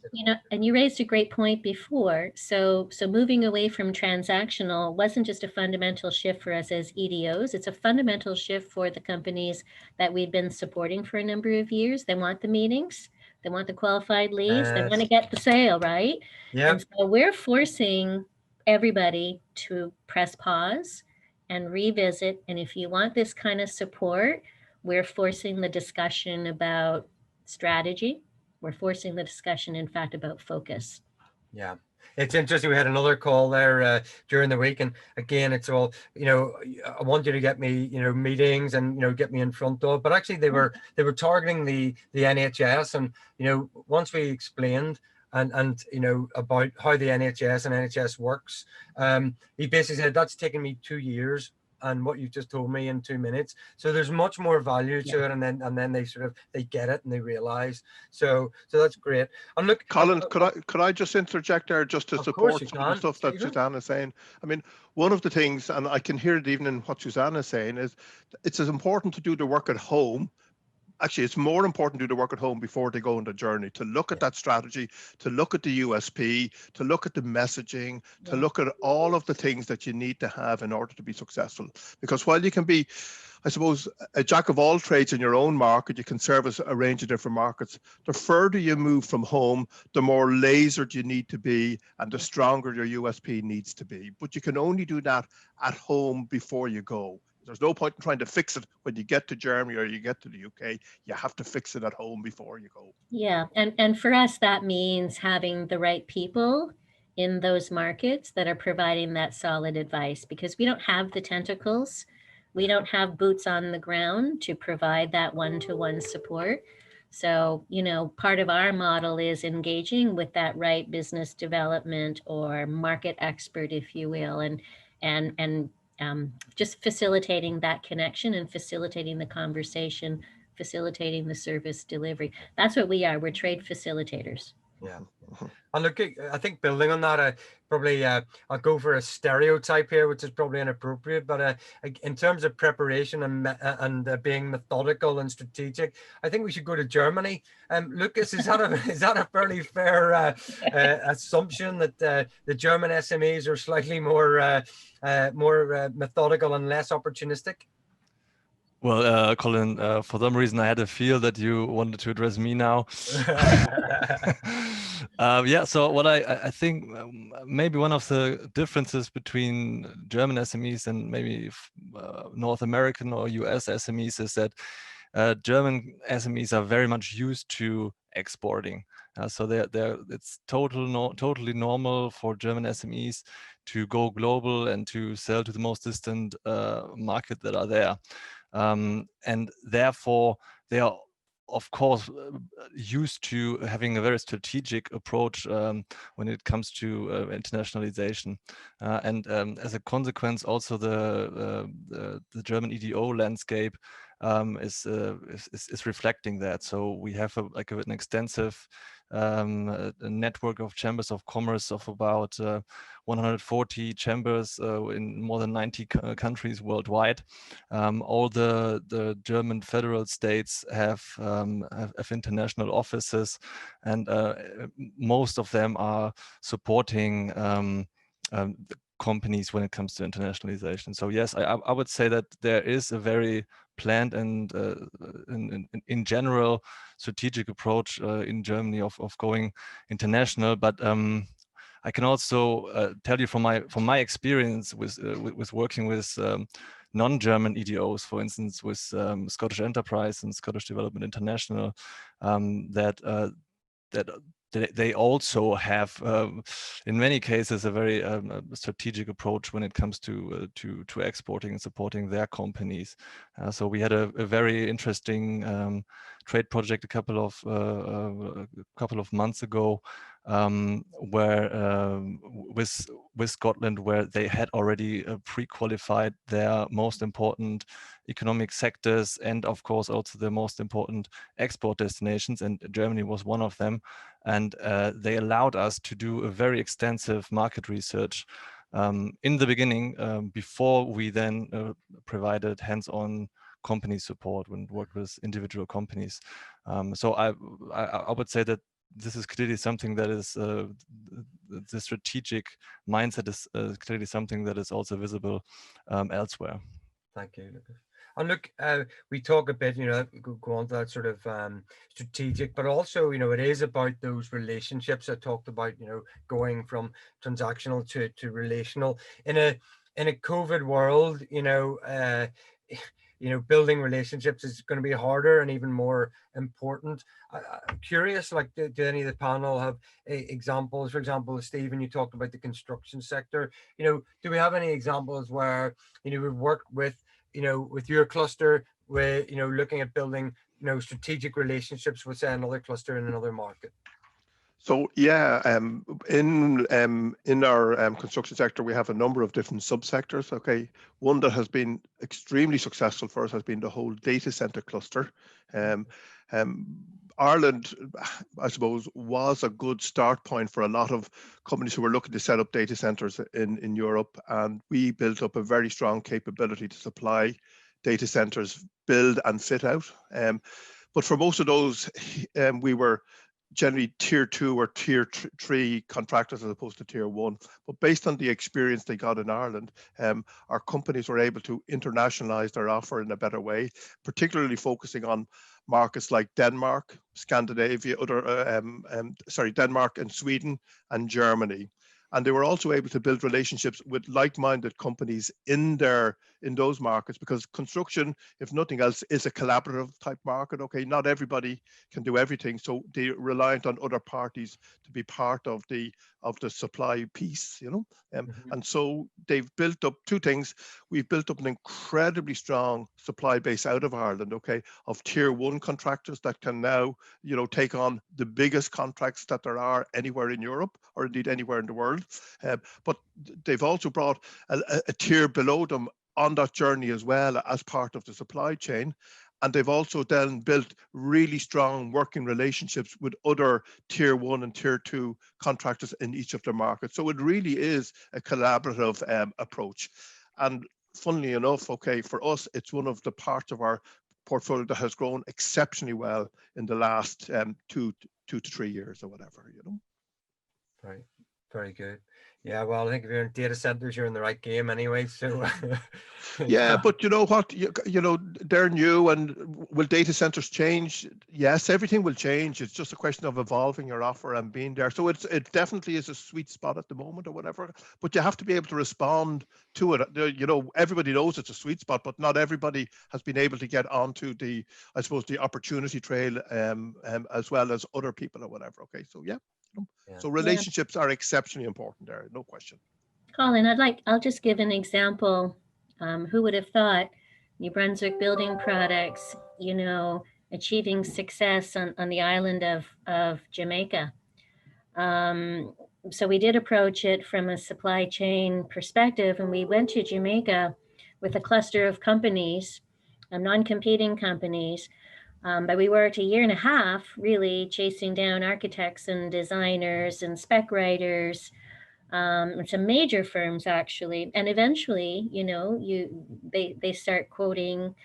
Speaker 2: And you raised a great point before. So moving away from transactional wasn't just a fundamental shift for us as EDOs. It's a fundamental shift for the companies that we've been supporting for a number of years. They want the meetings. They want the qualified leads. They want to get the sale, right?
Speaker 1: Yeah.
Speaker 2: And so we're forcing everybody to press pause and revisit. And if you want this kind of support, we're forcing the discussion about strategy. We're forcing the discussion, in fact, about focus.
Speaker 1: Yeah. It's interesting. We had another call there during the week, and again, it's all, I want you to get me, meetings and, get me in front of, but actually they were targeting the NHS. And, once we explained and about how the NHS works, he basically said, that's taken me 2 years. And what you just told me in 2 minutes. So there's much more value to it, and then they get it and they realize. So that's great. And look,
Speaker 3: Colin, could I just interject there just to support some of the stuff that Suzanne is saying? I mean, one of the things, and I can hear it even in what Suzanne is saying, is it's as important to do the work at home. Actually, it's more important to do the work at home before they go on the journey, to look at that strategy, to look at the USP, to look at the messaging, to look at all of the things that you need to have in order to be successful. Because while you can be, I suppose, a jack of all trades in your own market, you can service a range of different markets. The further you move from home, the more lasered you need to be and the stronger your USP needs to be. But you can only do that at home before you go. There's no point in trying to fix it when you get to Germany or you get to the UK. You have to fix it at home before you go.
Speaker 2: Yeah, and for us, that means having the right people in those markets that are providing that solid advice, because we don't have the tentacles. We don't have boots on the ground to provide that one-to-one support. So, part of our model is engaging with that right business development or market expert, if you will, and just facilitating that connection and facilitating the conversation, facilitating the service delivery. That's what we are. We're trade facilitators.
Speaker 1: Yeah. And look, I think building on that, I'll go for a stereotype here, which is probably inappropriate, but in terms of preparation and being methodical and strategic, I think we should go to Germany. Lucas, is that a fairly fair assumption that the German SMEs are slightly more methodical and less opportunistic?
Speaker 5: Well, Colin, for some reason, I had a feel that you wanted to address me now. Yeah, so what I think maybe one of the differences between German SMEs and maybe North American or US SMEs is that German SMEs are very much used to exporting. So it's totally normal for German SMEs to go global and to sell to the most distant market that are there. And therefore, they are of course, used to having a very strategic approach when it comes to internationalization, and as a consequence, also the German EDO landscape is reflecting that. So we have an extensive a network of chambers of commerce of about 140 chambers in more than 90 countries worldwide. All the German federal states have international offices, and most of them are supporting the companies when it comes to internationalization. So yes, I would say that there is a very planned and in general strategic approach in Germany of going international. But I can also tell you from my experience with working with non-German EDOs, for instance, with Scottish Enterprise and Scottish Development International, that they also have, in many cases, a very strategic approach when it comes to exporting and supporting their companies. So we had a very interesting trade project a couple of months ago, where with Scotland, where they had already pre-qualified their most important economic sectors, and of course also the most important export destinations, and Germany was one of them. And they allowed us to do a very extensive market research in the beginning, before we then provided hands-on company support when worked with individual companies. So I would say that this is clearly something that is the strategic mindset is clearly something that is also visible elsewhere.
Speaker 1: Thank you, Lucas. And look, we talk a bit, go on to that sort of strategic, but also, it is about those relationships I talked about, going from transactional to relational. In a COVID world, building relationships is going to be harder and even more important. I'm curious, like, do any of the panel have examples? For example, Stephen, you talked about the construction sector. Do we have any examples where, we've worked with your cluster, with, looking at building, strategic relationships with, say, another cluster in another market?
Speaker 3: So yeah, in our construction sector, we have a number of different subsectors. Okay, one that has been extremely successful for us has been the whole data center cluster. Ireland, I suppose, was a good start point for a lot of companies who were looking to set up data centers in Europe, and we built up a very strong capability to supply data centers, build and fit out. But for most of those, we were generally tier 2 or tier 3 contractors as opposed to tier 1. But based on the experience they got in Ireland, our companies were able to internationalize their offer in a better way, particularly focusing on markets like Denmark, Scandinavia, Denmark and Sweden and Germany. And they were also able to build relationships with like-minded companies in those markets, because construction, if nothing else, is a collaborative type market. Okay, not everybody can do everything, so they're reliant on other parties to be part of the supply piece, And so they've built up two things. We've built up an incredibly strong supply base out of Ireland, okay, of tier 1 contractors that can now, take on the biggest contracts that there are anywhere in Europe, or indeed anywhere in the world. But they've also brought a tier below them on that journey as well, as part of the supply chain. And they've also then built really strong working relationships with other tier 1 and tier 2 contractors in each of their markets. So it really is a collaborative approach. And funnily enough, okay, for us, it's one of the parts of our portfolio that has grown exceptionally well in the last 2 to 3 years or whatever,
Speaker 1: Right. Very good. Yeah, well, I think if you're in data centers, you're in the right game anyway. So
Speaker 3: yeah, but you know what, they're new, and will data centers change? Yes, everything will change. It's just a question of evolving your offer and being there. So it definitely is a sweet spot at the moment or whatever, but you have to be able to respond to it. Everybody knows it's a sweet spot, but not everybody has been able to get onto the opportunity trail as well as other people or whatever. Okay, so yeah. So relationships are exceptionally important there, no question.
Speaker 2: Colin, I'll just give an example. Who would have thought New Brunswick Building Products, achieving success on the island of Jamaica. So we did approach it from a supply chain perspective, and we went to Jamaica with a cluster of companies, non-competing companies. But we worked a year and a half really chasing down architects and designers and spec writers, some major firms actually. And eventually, you know, they start quoting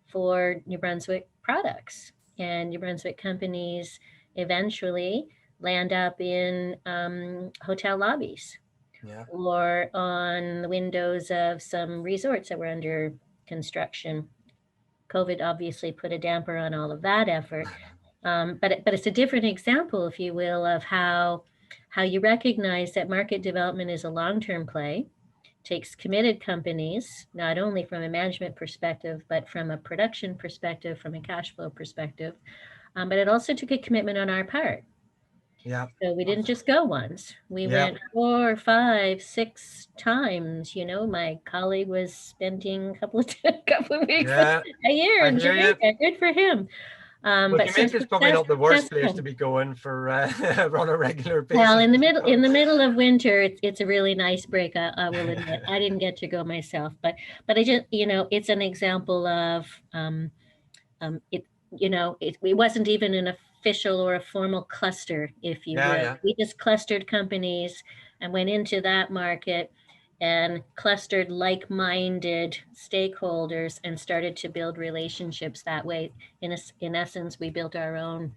Speaker 2: for New Brunswick products, and New Brunswick companies eventually land up in hotel lobbies,
Speaker 1: Yeah.
Speaker 2: or on the windows of some resorts that were under construction. COVID obviously put a damper on all of that effort. But it's a different example, if you will, of how you recognize that market development is a long-term play, takes committed companies, not only from a management perspective, but from a production perspective, from a cash flow perspective. But it also took a commitment on our part.
Speaker 1: Yeah.
Speaker 2: So we didn't just go once. We
Speaker 1: Yeah.
Speaker 2: went 4, 5, 6 times. You know, my colleague was spending a couple of weeks
Speaker 1: Yeah.
Speaker 2: a year
Speaker 1: I
Speaker 2: in
Speaker 1: hear you.
Speaker 2: Jamaica. Good for him.
Speaker 1: Well,
Speaker 2: But so
Speaker 1: Jamaica's probably not the worst place
Speaker 2: successful.
Speaker 1: to be going for on a regular basis.
Speaker 2: Well, in the middle of winter, it's a really nice break. I will admit, I didn't get to go myself, but I just, you know, it's an example of it. You know, it wasn't even an official or a formal cluster, if you will.
Speaker 1: Yeah.
Speaker 2: We just clustered companies and went into that market and clustered like-minded stakeholders and started to build relationships that way. In essence, we built our own,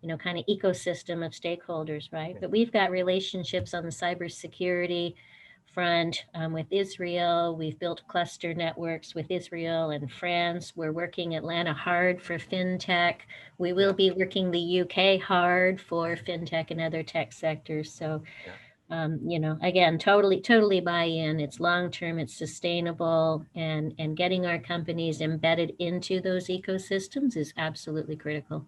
Speaker 2: you know, kind of ecosystem of stakeholders, right? But we've got relationships on the cybersecurity front with Israel. We've built cluster networks with Israel and France. We're working Atlanta hard for fintech. We will be working the UK hard for fintech and other tech sectors. So, you know, again, totally buy in. It's long-term, it's sustainable, and getting our companies embedded into those ecosystems is absolutely critical.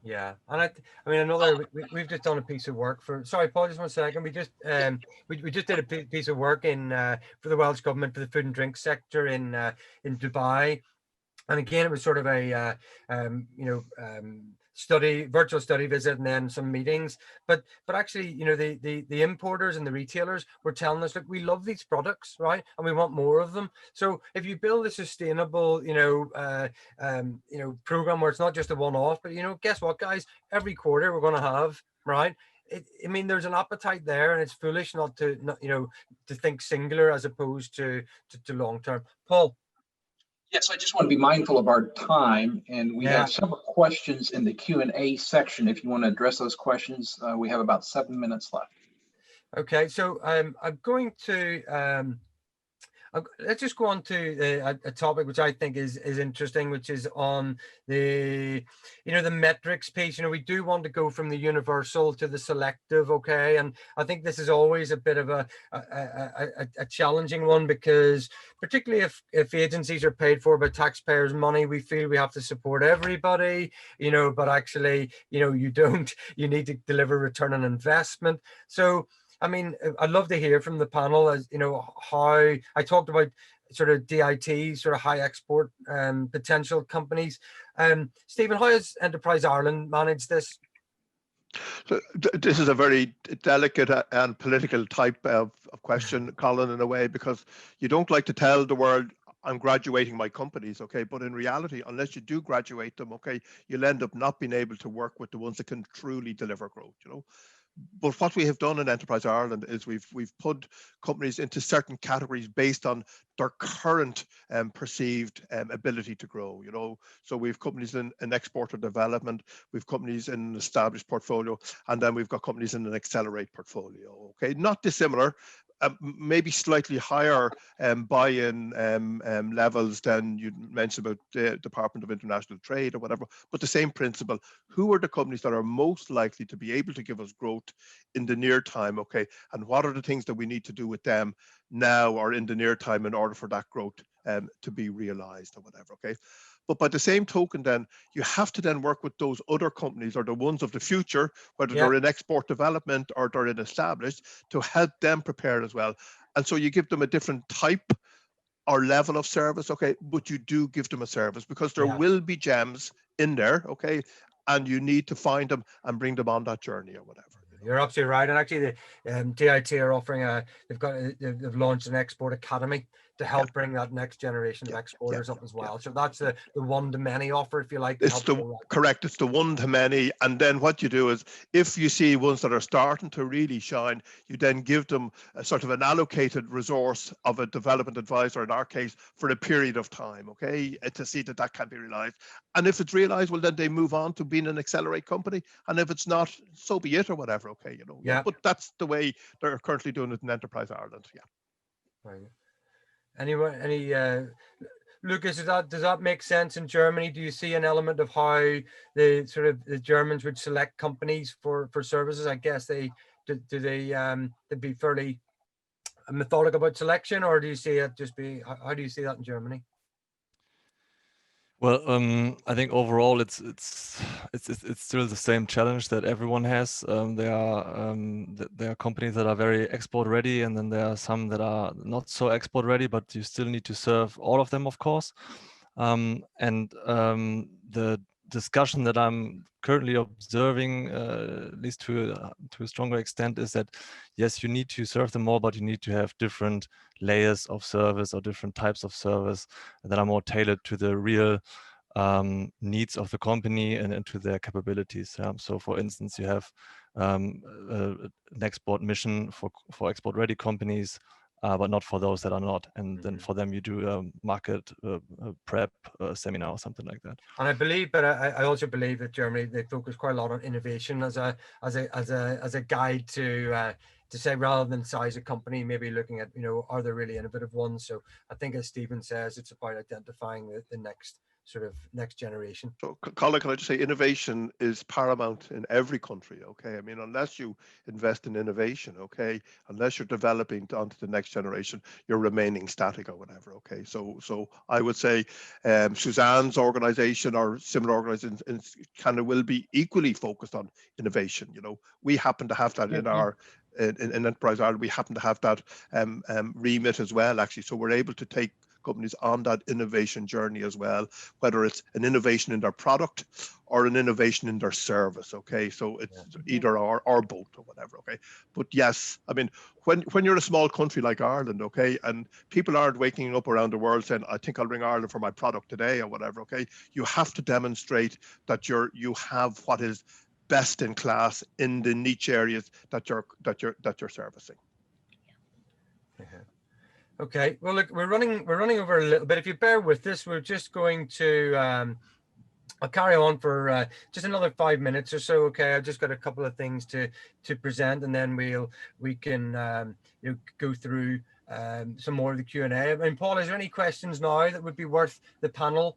Speaker 1: Yeah, and I mean, another, we've just done a piece of work for, sorry, Paul, just 1 second. We just we just did a piece of work in for the Welsh government for the food and drink sector in Dubai, and again, it was sort of a virtual study visit, and then some meetings. But actually, you know, the importers and the retailers were telling us, look, we love these products, right, and we want more of them. So if you build a sustainable, program where it's not just a one-off, but, you know, guess what, guys, every quarter we're going to have, right. I mean, there's an appetite there, and it's foolish not to think singular as opposed to long term. Paul.
Speaker 4: Yes, I just want to be mindful of our time, and we have several questions in the Q&A section. If you want to address those questions, we have about 7 minutes left. Okay,
Speaker 1: so I'm going to let's just go on to a topic which I think is interesting, which is on the metrics piece. You know, we do want to go from the universal to the selective, okay? And I think this is always a bit of a challenging one, because particularly if agencies are paid for by taxpayers' money, we feel we have to support everybody, you know, but actually, you know, you don't. You need to deliver return on investment. So, I mean, I'd love to hear from the panel, as you know, how I talked about sort of DIT, sort of high export potential companies. Stephen, how has Enterprise Ireland managed this?
Speaker 3: So this is a very delicate and political type of question, Colin, in a way, because you don't like to tell the world, I'm graduating my companies, okay? But in reality, unless you do graduate them, okay, you'll end up not being able to work with the ones that can truly deliver growth, you know? But what we have done in Enterprise Ireland is we've put companies into certain categories based on their current perceived ability to grow, you know. So we've companies in export or development, we've companies in an established portfolio, and then we've got companies in an accelerate portfolio, okay? Not dissimilar, maybe slightly higher buy-in levels than you mentioned about the Department of International Trade or whatever, but the same principle. Who are the companies that are most likely to be able to give us growth in the near time, okay? And what are the things that we need to do with them now or in the near time in order for that growth to be realized or whatever, okay? But by the same token, then you have to then work with those other companies or the ones of the future, whether they're in export development or they're in established, to help them prepare as well. And so you give them a different type or level of service, okay, but you do give them a service, because there will be gems in there, okay, and you need to find them and bring them on that journey or whatever.
Speaker 1: You're absolutely right. And actually, the DIT are offering they've launched an export academy to help bring that next generation of exporters up as well. So that's the one-to-many offer, if you like.
Speaker 3: It's correct. It's the one-to-many. And then what you do is, if you see ones that are starting to really shine, you then give them a sort of an allocated resource of a development advisor, in our case, for a period of time, okay, to see that can be realized. And if it's realized, well, then they move on to being an accelerate company. And if it's not, so be it or whatever, okay, you know.
Speaker 1: Yeah.
Speaker 3: But that's the way they're currently doing it in Enterprise Ireland, yeah.
Speaker 1: Right. Lucas, does that make sense in Germany? Do you see an element of how the Germans would select companies for services? I guess they'd be fairly methodical about selection, or do you see it just be, how do you see that in Germany?
Speaker 5: Well, I think overall it's still the same challenge that everyone has. There are companies that are very export ready, and then there are some that are not so export ready, but you still need to serve all of them, of course. The discussion that I'm currently observing, at least to a stronger extent, is that yes, you need to serve them all, but you need to have different layers of service or different types of service that are more tailored to the real needs of the company and to their capabilities. So, for instance, you have an export mission for export-ready companies, but not for those that are not. And then for them, you do a market prep seminar or something like that.
Speaker 1: And I believe, but I also believe that Germany, they focus quite a lot on innovation as a guide to say, rather than size of company, maybe looking at, are there really innovative ones? So I think, as Stephen says, it's about identifying the next generation.
Speaker 3: So, Colin, can I just say, innovation is paramount in every country, okay? I mean, unless you invest in innovation, okay, unless you're developing onto the next generation, you're remaining static or whatever, okay? So I would say Suzanne's organization or similar organizations in Canada will be equally focused on innovation. We happen to have that in our in Enterprise Ireland. We happen to have that remit as well, actually. So we're able to take companies on that innovation journey as well, whether it's an innovation in their product or an innovation in their service, okay? So it's either or both or whatever, okay? But yes, I mean, when you're a small country like Ireland, okay, and people aren't waking up around the world saying, I think I'll ring Ireland for my product today or whatever, okay? You have to demonstrate that you have what is best in class in the niche areas that you're servicing.
Speaker 1: Okay, well, look, we're running over a little bit. If you bear with us, we're just going to I'll carry on for just another 5 minutes or so. Okay, I've just got a couple of things to present, and then we can go through some more of the Q&A. I mean, Paul, is there any questions now that would be worth the panel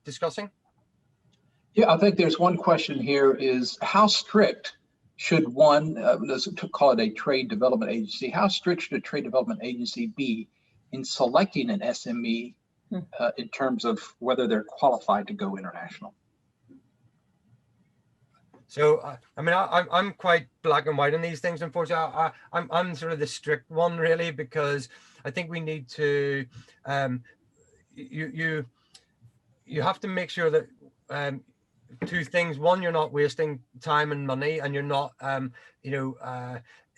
Speaker 1: discussing?
Speaker 4: Yeah, I think there's one question here: is how strict should one, let's call it a trade development agency, how strict should a trade development agency be in selecting an SME in terms of whether they're qualified to go international?
Speaker 1: So, I mean, I'm quite black and white on these things, unfortunately. I'm sort of the strict one, really, because I think we need to, you have to make sure that, two things. One, you're not wasting time and money, and you're not,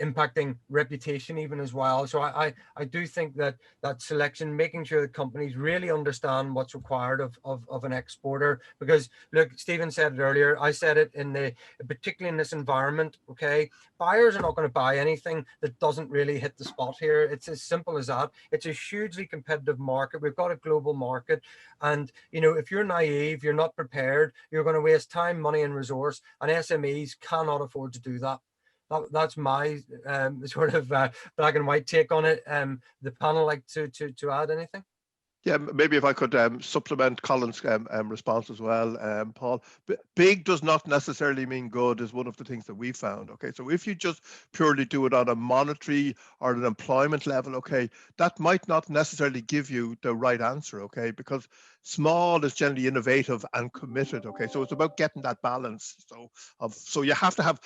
Speaker 1: impacting reputation even as well. So I do think that selection, making sure that companies really understand what's required of an exporter, because look, Stephen said it earlier, I said it particularly in this environment, okay, buyers are not going to buy anything that doesn't really hit the spot here. It's as simple as that. It's a hugely competitive market. We've got a global market, and if you're naive, you're not prepared, you're going to waste time, money, and resource, and SMEs cannot afford to do that. That's my sort of black and white take on it. The panel like to add anything?
Speaker 3: Yeah, maybe if I could supplement Colin's response as well, Paul. Big does not necessarily mean good is one of the things that we found, okay? So if you just purely do it on a monetary or an employment level, okay, that might not necessarily give you the right answer, okay? Because small is generally innovative and committed, okay? So it's about getting that balance. So you have to have,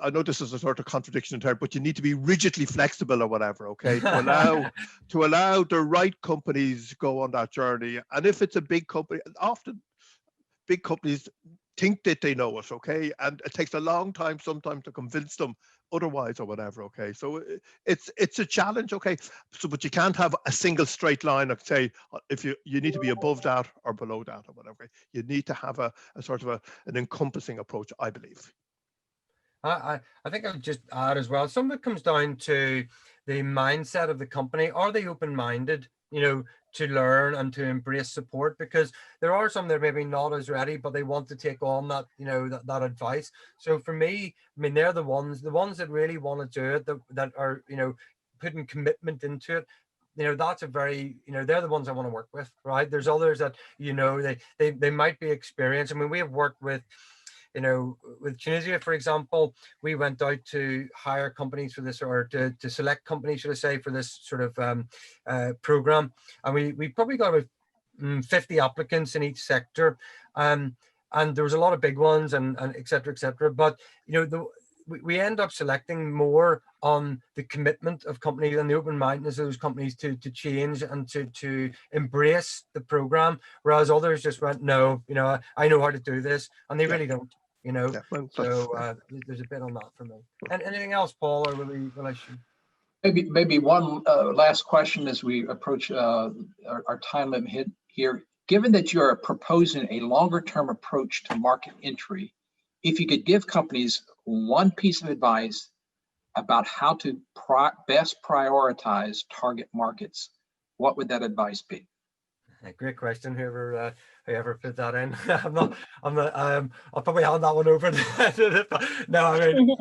Speaker 3: I know this is a sort of contradiction in terms, but you need to be rigidly flexible or whatever, okay, to allow the right companies to go on that journey. And if it's a big company, often big companies think that they know it, okay, and it takes a long time sometimes to convince them otherwise or whatever, okay. So it's a challenge, okay. So but you can't have a single straight line of say if you need to be above that or below that or whatever, okay? You need to have a sort of an encompassing approach, I believe.
Speaker 1: I think I would just add as well, some of it comes down to the mindset of the company. Are they open-minded, you know, to learn and to embrace support? Because there are some that are maybe not as ready, but they want to take on that, you know, that advice. So for me, I mean, they're the ones that really want to do it, that are, you know, putting commitment into it. You know, that's a very, you know, they're the ones I want to work with, right? There's others that, you know, they might be experienced. I mean, we have worked with, you know, with Tunisia, for example, we went out to hire companies for this, or to select companies, should I say, for this sort of program. And we probably got about 50 applicants in each sector. And there was a lot of big ones and et cetera, et cetera. But, you know, we end up selecting more on the commitment of companies and the open-mindedness of those companies to change and to embrace the program, whereas others just went, no, you know, I know how to do this, and they really don't, you know. Well, so there's a bit on that for me. And anything else, Paul, or will I shoot?
Speaker 4: Maybe one last question as we approach our time limit here. Given that you're proposing a longer-term approach to market entry, if you could give companies one piece of advice about how to best prioritize target markets, what would that advice be?
Speaker 1: Great question. Whoever put that in, I'll probably hand that one over. No, I mean,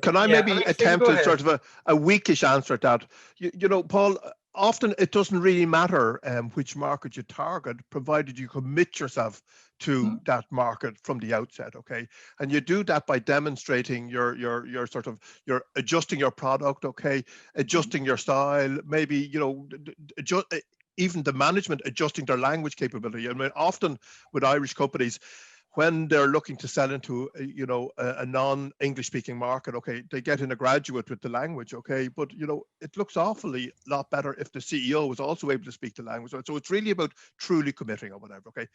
Speaker 3: can I maybe attempt a sort of a weakish answer at that? You know, Paul, often it doesn't really matter which market you target, provided you commit yourself to that market from the outset, okay? And you do that by demonstrating you're adjusting your product, okay? Adjusting your style, maybe, you know, even the management adjusting their language capability. I mean, often with Irish companies, when they're looking to sell into, you know, a non-English speaking market, okay, they get in a graduate with the language, okay, but, you know, it looks awfully lot better if the CEO was also able to speak the language. So it's really about truly committing or whatever, okay.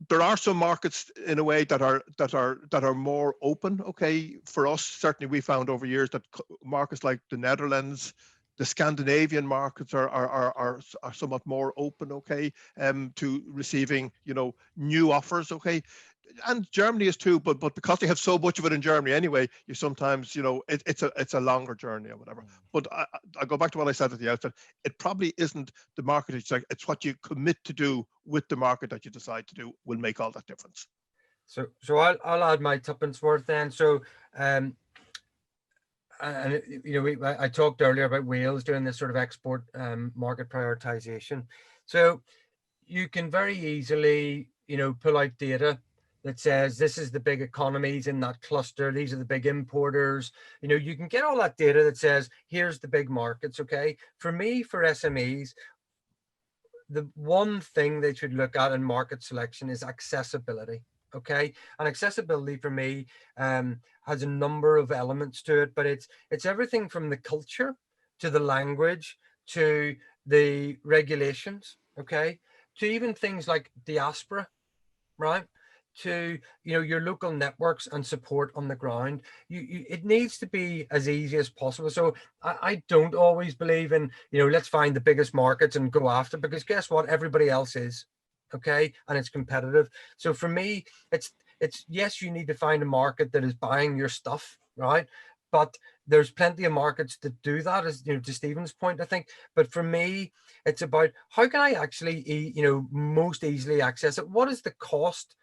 Speaker 3: There are some markets in a way that are more open, okay. For us, certainly we found over years that markets like the Netherlands, the Scandinavian markets are somewhat more open, okay, to receiving, you know, new offers, okay. And Germany is too, but because they have so much of it in Germany anyway, you sometimes, you know, it's a longer journey or whatever. But I go back to what I said at the outset. It probably isn't the market it's what you commit to do with the market that you decide to do will make all that difference.
Speaker 1: So I'll add my tuppence worth then. So and you know, I talked earlier about Wales doing this sort of export market prioritization. So you can very easily, you know, pull out data that says this is the big economies in that cluster, these are the big importers. You know, you can get all that data that says here's the big markets, okay. For me, for SMEs, the one thing they should look at in market selection is accessibility, okay. And accessibility for me has a number of elements to it, but it's everything from the culture to the language to the regulations, okay, to even things like diaspora, right, to, you know, your local networks and support on the ground. It needs to be as easy as possible. So I don't always believe in, you know, let's find the biggest markets and go after, because guess what, everybody else is, okay, and it's competitive. So for me, it's yes, you need to find a market that is buying your stuff, right, but there's plenty of markets that do that, as you know, to Stephen's point, I think. But for me, it's about how can I actually, you know, most easily access it? What is the cost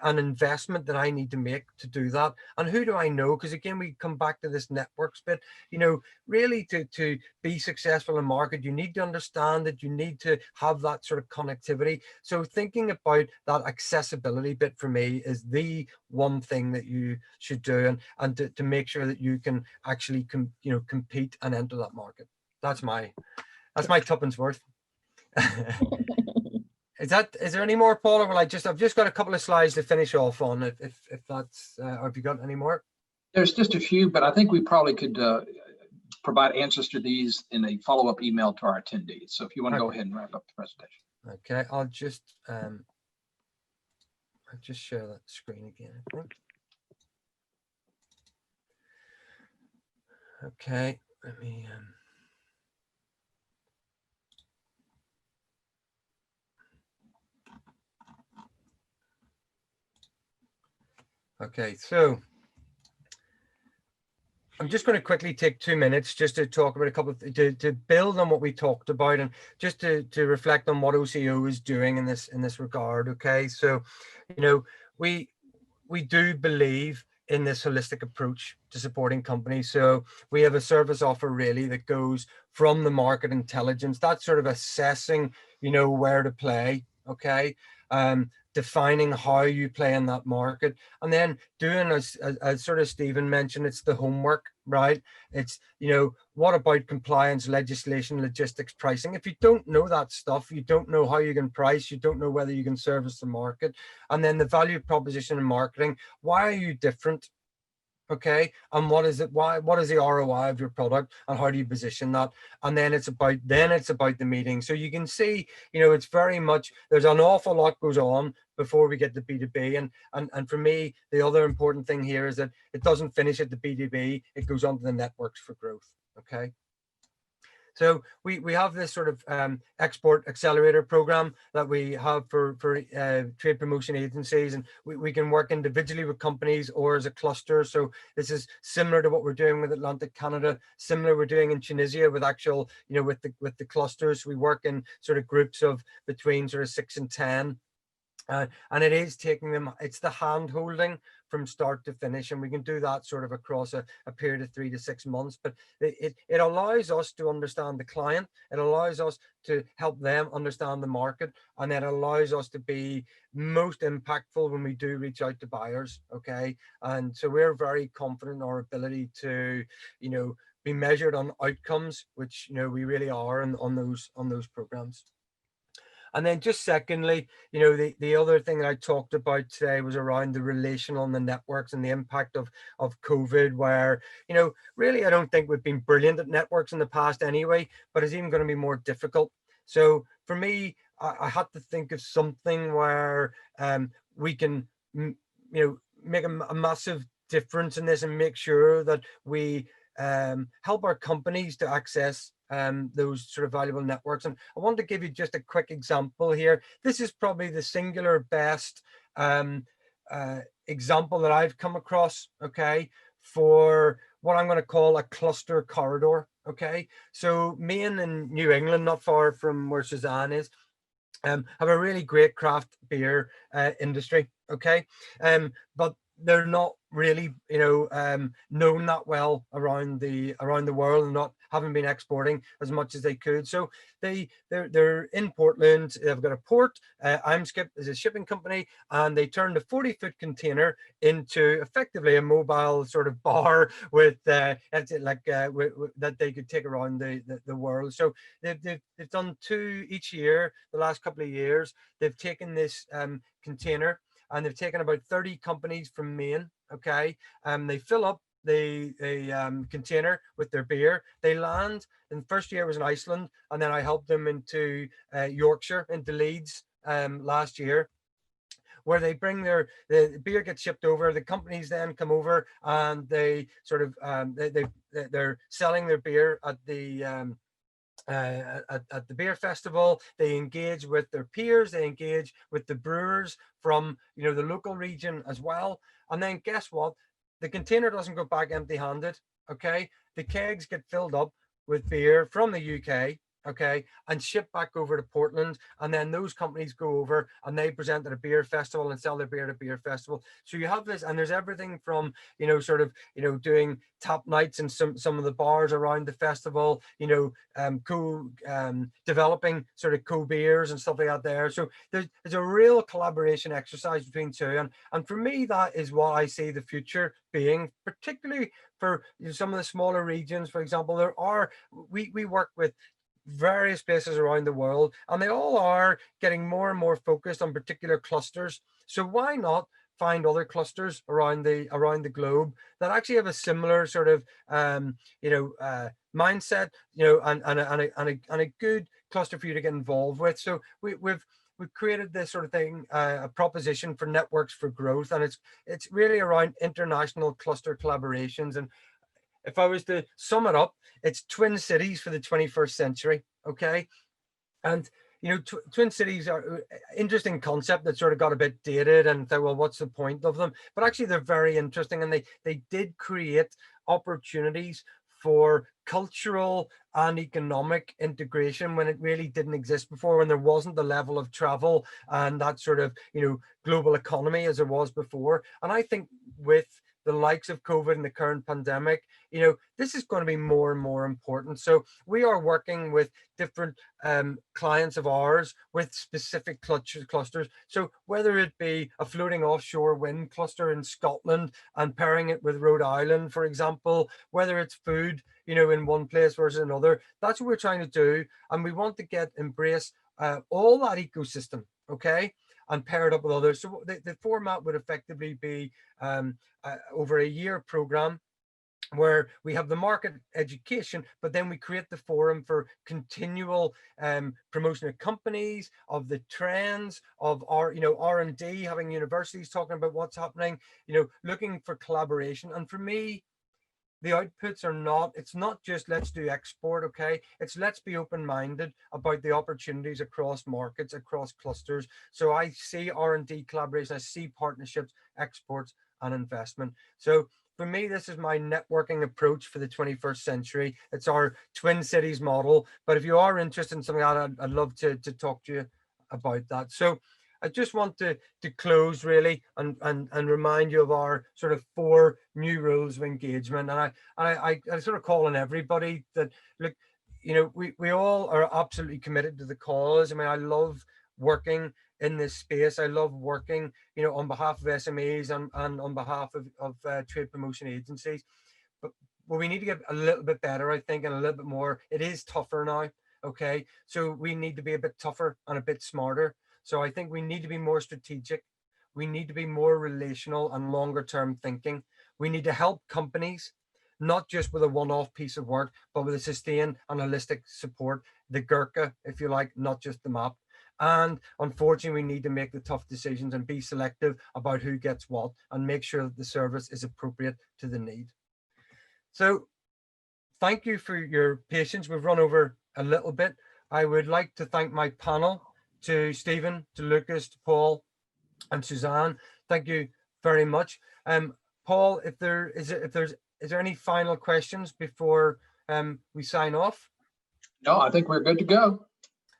Speaker 1: an investment that I need to make to do that? And who do I know? Because again, we come back to this networks bit, you know, really to be successful in market, you need to understand that you need to have that sort of connectivity. So thinking about that accessibility bit for me is the one thing that you should do, and to make sure that you can actually you know, compete and enter that market. That's my tuppence worth. Is there any more, Paul, or will I've just got a couple of slides to finish off on, if that's, or have you got any more?
Speaker 4: There's just a few, but I think we probably could provide answers to these in a follow-up email to our attendees. So if you want to go ahead and wrap up the presentation.
Speaker 1: Okay, I'll just share that screen again, I think. Okay, let me okay, so I'm just going to quickly take 2 minutes just to talk about a couple of to build on what we talked about, and just to reflect on what OCO is doing in this regard. Okay, so we do believe in this holistic approach to supporting companies. So we have a service offer really that goes from the market intelligence, that's sort of assessing, where to play, okay, defining how you play in that market, and then doing, as sort of Stephen mentioned, it's the homework, right? It's, what about compliance, legislation, logistics, pricing? If you don't know that stuff, you don't know how you can price, you don't know whether you can service the market. And then the value proposition in marketing, why are you different? Okay, and what is it? What is the ROI of your product, and how do you position that? And then it's about the meeting. So you can see, it's very much, there's an awful lot goes on before we get to B2B. And for me, the other important thing here is that it doesn't finish at the B2B, it goes on to the networks for growth. Okay. So we have this sort of export accelerator program that we have for trade promotion agencies, and we can work individually with companies or as a cluster. So this is similar to what we're doing with Atlantic Canada, similar we're doing in Tunisia with actual, with the clusters. We work in sort of groups of between sort of 6 and 10. And it is taking them, it's the hand holding from start to finish, and we can do that sort of across a period of 3 to 6 months. But it allows us to understand the client, it allows us to help them understand the market, and it allows us to be most impactful when we do reach out to buyers. Okay, and so we're very confident in our ability to, be measured on outcomes, which we really are on those programs. And then just secondly, the other thing that I talked about today was around the relational and the networks and the impact of COVID, where, really, I don't think we've been brilliant at networks in the past anyway, but it's even going to be more difficult. So for me, I had to think of something where we can, make a massive difference in this and make sure that we help our companies to access those sort of valuable networks. And I want to give you just a quick example here. This is probably the singular best example that I've come across, okay, for what I'm going to call a cluster corridor. Okay, so Maine in New England, not far from where Suzanne is, have a really great craft beer industry. Okay, but they're not really, known that well around the world, and haven't been exporting as much as they could. So they're in Portland. They've got a port. Imskip is a shipping company, and they turned a 40-foot container into effectively a mobile sort of bar with that they could take around the world. So they've done 2 each year. The last couple of years, they've taken this container, and they've taken about 30 companies from Maine. Okay, they fill up the container with their beer. They land, and the first year was in Iceland, and then I helped them into Yorkshire, into Leeds last year, where they bring the beer gets shipped over. The companies then come over, and they sort of they're selling their beer at the at the beer festival. They engage with their peers, they engage with the brewers from the local region as well. And then guess what? The container doesn't go back empty-handed. Okay, the kegs get filled up with beer from the UK, okay, and shipped back over to Portland, and then those companies go over and they present at a beer festival and sell their beer at a beer festival. So you have this, and there's everything from sort of doing tap nights in some of the bars around the festival, developing sort of co-beers and stuff like that there. So there's a real collaboration exercise between two, and for me, that is what I see the future being, particularly for some of the smaller regions. For example, we work with various places around the world, and they all are getting more and more focused on particular clusters. So why not find other clusters around the globe that actually have a similar sort of mindset, and a good cluster for you to get involved with. So we've created this sort of thing, a proposition for networks for growth, and it's really around international cluster collaborations. And if I was to sum it up, it's twin cities for the 21st century. Okay. And, you know, twin cities are an interesting concept that sort of got a bit dated and thought, well, what's the point of them? But actually, they're very interesting, and they did create opportunities for cultural and economic integration when it really didn't exist before, when there wasn't the level of travel and that sort of, you know, global economy as there was before. And I think with the likes of COVID and the current pandemic, you know, this is going to be more and more important. So we are working with different clients of ours with specific clusters. So whether it be a floating offshore wind cluster in Scotland and pairing it with Rhode Island, for example, whether it's food, you know, in one place versus another, that's what we're trying to do. And we want to embrace all that ecosystem, okay, and pair it up with others. So the format would effectively be over a year program where we have the market education, but then we create the forum for continual promotion of companies, of the trends, of our, you know, R&D, having universities talking about what's happening, you know, looking for collaboration. And for me, the outputs are not, it's not just let's do export, okay? It's let's be open-minded about the opportunities across markets, across clusters. So I see R&D collaboration, I see partnerships, exports, and investment. So for me, this is my networking approach for the 21st century. It's our twin cities model. But if you are interested in something like that, I'd love to talk to you about that. So I just want to close really and remind you of our sort of 4 new rules of engagement. And I sort of call on everybody that, look, you know, we all are absolutely committed to the cause. I mean, I love working in this space. I love working, you know, on behalf of SMEs and on behalf of trade promotion agencies. But we need to get a little bit better, I think, and a little bit more. It is tougher now, okay? So we need to be a bit tougher and a bit smarter. So I think we need to be more strategic. We need to be more relational and longer term thinking. We need to help companies, not just with a one-off piece of work, but with a sustained and holistic support, the Gurkha, if you like, not just the map. And unfortunately, we need to make the tough decisions and be selective about who gets what and make sure that the service is appropriate to the need. So thank you for your patience. We've run over a little bit. I would like to thank my panel, to Stephen, to Lucas, to Paul, and Suzanne. Thank you very much. Paul, is there any final questions before we sign off?
Speaker 4: No, I think we're good to go.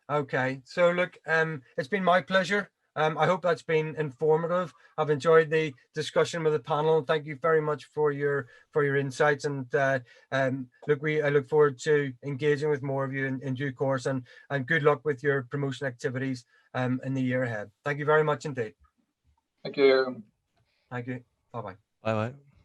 Speaker 1: Okay, so look, it's been my pleasure. I hope that's been informative. I've enjoyed the discussion with the panel. Thank you very much for your insights. And look, I look forward to engaging with more of you in due course. And good luck with your promotion activities in the year ahead. Thank you very much indeed.
Speaker 4: Thank you.
Speaker 1: Thank you. Bye bye.
Speaker 5: Bye bye.